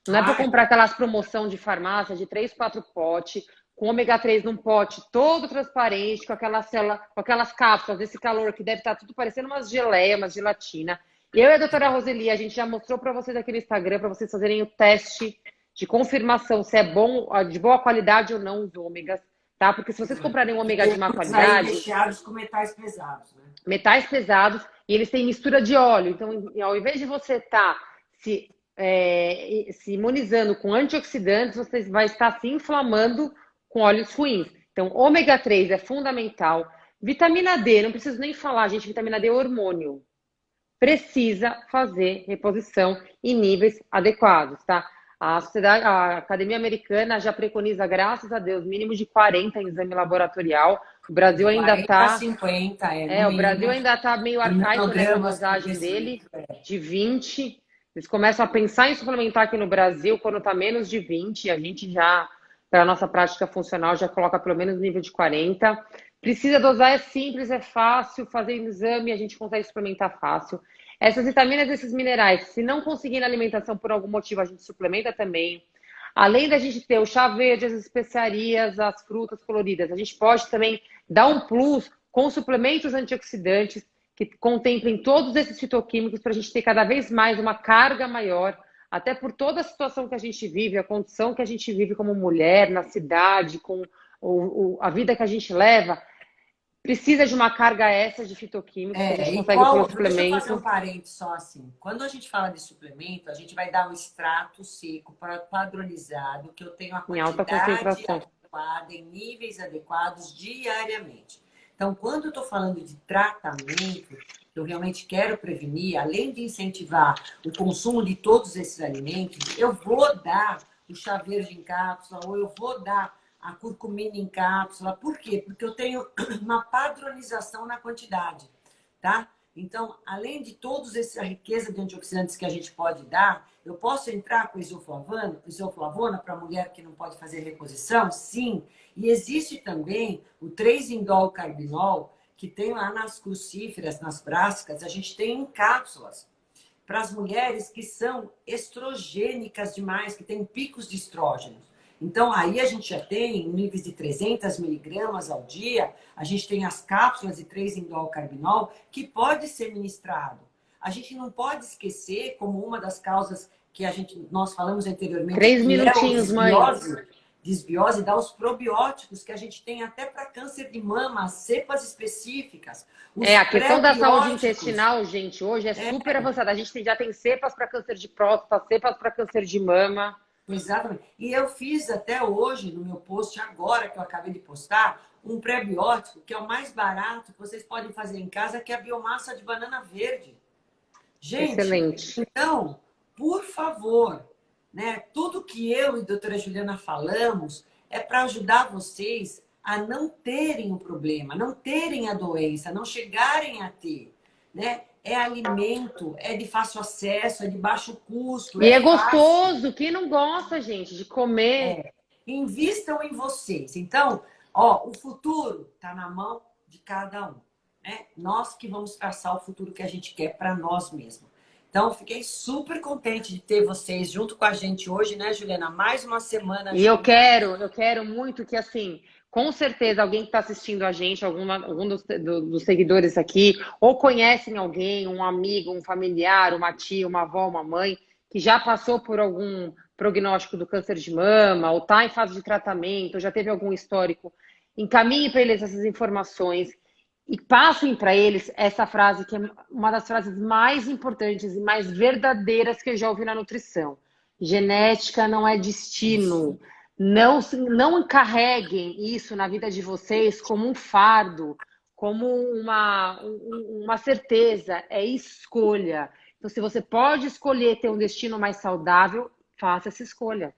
Não é para Ai, comprar aquelas promoção de farmácia de 3, 4 potes, com ômega 3 num pote todo transparente, com aquela célula, com aquelas cápsulas desse calor que deve estar tudo parecendo umas geleia, umas gelatina. Eu e a doutora Roseli, a gente já mostrou para vocês aqui no Instagram, para vocês fazerem o teste de confirmação se é bom, de boa qualidade ou não os ômegas, tá? Porque se vocês comprarem um que ômega tem de má muitos aí qualidade, recheados com metais pesados, né? metais pesados, e eles têm mistura de óleo. Então, ao invés de você estar se imunizando com antioxidantes, você vai estar se inflamando com óleos ruins. Então, ômega 3 é fundamental. Vitamina D, não preciso nem falar, gente, vitamina D é hormônio. Precisa fazer reposição em níveis adequados, tá? A Academia Americana já preconiza, graças a Deus, mínimo de 40 em exame laboratorial. O De Brasil ainda 40 a está 50, no o Brasil mínimo. ainda está meio Em arcaico nessa nanogramas por dosagem dele, decilitro. É. de 20. Eles começam a pensar em suplementar aqui no Brasil quando está menos de 20. A gente já, para a nossa prática funcional, já coloca pelo menos nível de 40. Precisa dosar, é simples, é fácil, fazer exame, a gente consegue suplementar fácil. Essas vitaminas, esses minerais, se não conseguir na alimentação por algum motivo, a gente suplementa também. Além da gente ter o chá verde, as especiarias, as frutas coloridas, a gente pode também dar um plus com suplementos antioxidantes que contemplem todos esses fitoquímicos para a gente ter cada vez mais uma carga maior, até por toda a situação que a gente vive, a condição que a gente vive como mulher, na cidade, com a vida que a gente leva, precisa de uma carga extra de fitoquímicos que a gente E consegue pelo deixa eu fazer um suplemento parênteses só assim. Quando a gente fala de suplemento, a gente vai dar um extrato seco padronizado, que eu tenho a em alta quantidade concentração. adequada, em níveis adequados diariamente. Então, quando eu estou falando de tratamento, eu realmente quero prevenir, além de incentivar o consumo de todos esses alimentos, eu vou dar o chá verde em cápsula, ou eu vou dar a curcumina em cápsula. Por quê? Porque eu tenho uma padronização na quantidade, tá? Então, além de toda essa riqueza de antioxidantes que a gente pode dar, eu posso entrar com isoflavona para mulher que não pode fazer reposição? Sim. E existe também o 3-indol-carbinol, que tem lá nas crucíferas, nas brássicas, a gente tem em cápsulas. Para as mulheres que são estrogênicas demais, que têm picos de estrógenos. Então, aí a gente já tem níveis de 300 miligramas ao dia, a gente tem as cápsulas de 3-indol-carbinol, que pode ser ministrado. A gente não pode esquecer, como uma das causas que nós falamos anteriormente, 3 minutinhos, mãe. Desbiose, dá os probióticos que a gente tem até para câncer de mama, cepas específicas. A questão da saúde intestinal, gente, hoje é super avançada. A gente já tem cepas para câncer de próstata, cepas para câncer de mama. Exatamente. E eu fiz até hoje, no meu post, agora que eu acabei de postar, um pré-biótico, que é o mais barato que vocês podem fazer em casa, que é a biomassa de banana verde. Gente, excelente. Então, por favor, né, tudo que eu e a doutora Juliana falamos é para ajudar vocês a não terem o problema, não terem a doença, não chegarem a ter, né? É alimento, é de fácil acesso, é de baixo custo. E é fácil. gostoso. Quem não gosta, gente, de comer? Invistam em vocês. Então, ó, o futuro está na mão de cada um, né? Nós que vamos traçar o futuro que a gente quer para nós mesmos. Então, fiquei super contente de ter vocês junto com a gente hoje, né, Juliana? Mais uma semana. E eu quero muito que, assim, com certeza, alguém que está assistindo a gente, algum dos seguidores aqui, ou conhecem alguém, um amigo, um familiar, uma tia, uma avó, uma mãe, que já passou por algum prognóstico do câncer de mama, ou está em fase de tratamento, ou já teve algum histórico, encaminhe para eles essas informações e passem para eles essa frase, que é uma das frases mais importantes e mais verdadeiras que eu já ouvi na nutrição. Genética não é destino. Não encarreguem isso na vida de vocês como um fardo, como uma certeza. É escolha. Então, se você pode escolher ter um destino mais saudável, faça essa escolha.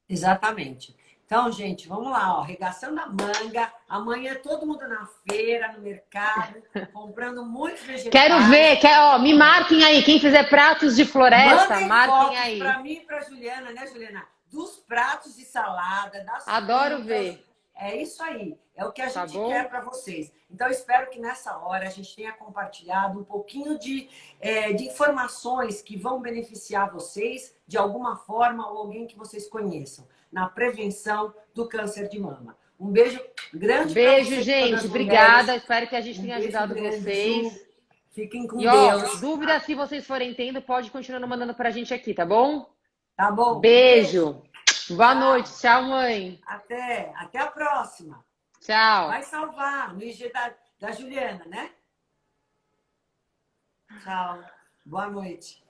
Exatamente. Então, gente, vamos lá, ó, regaçando a manga. Amanhã todo mundo na feira, no mercado, comprando muitos vegetais. Quero ver, me marquem aí. Quem fizer pratos de floresta, Mandem marquem fotos aí. para mim e para Juliana, né, Juliana? Dos pratos de salada, das Adoro frutas. ver. É isso aí. É o que a Tá gente bom? quer para vocês. Então, espero que nessa hora a gente tenha compartilhado um pouquinho de informações que vão beneficiar vocês de alguma forma ou alguém que vocês conheçam na prevenção do câncer de mama. Um beijo grande para vocês. Beijo, gente. Obrigada. Espero que a gente tenha ajudado vocês. Ju. Fiquem com E, ó, Deus. dúvida se vocês forem tendo, pode continuar mandando pra gente aqui, tá bom? Tá bom? Beijo. Boa Tchau. noite. Tchau, mãe. Até a próxima. Tchau. Vai salvar no IG da Juliana, né? Tchau. Boa noite.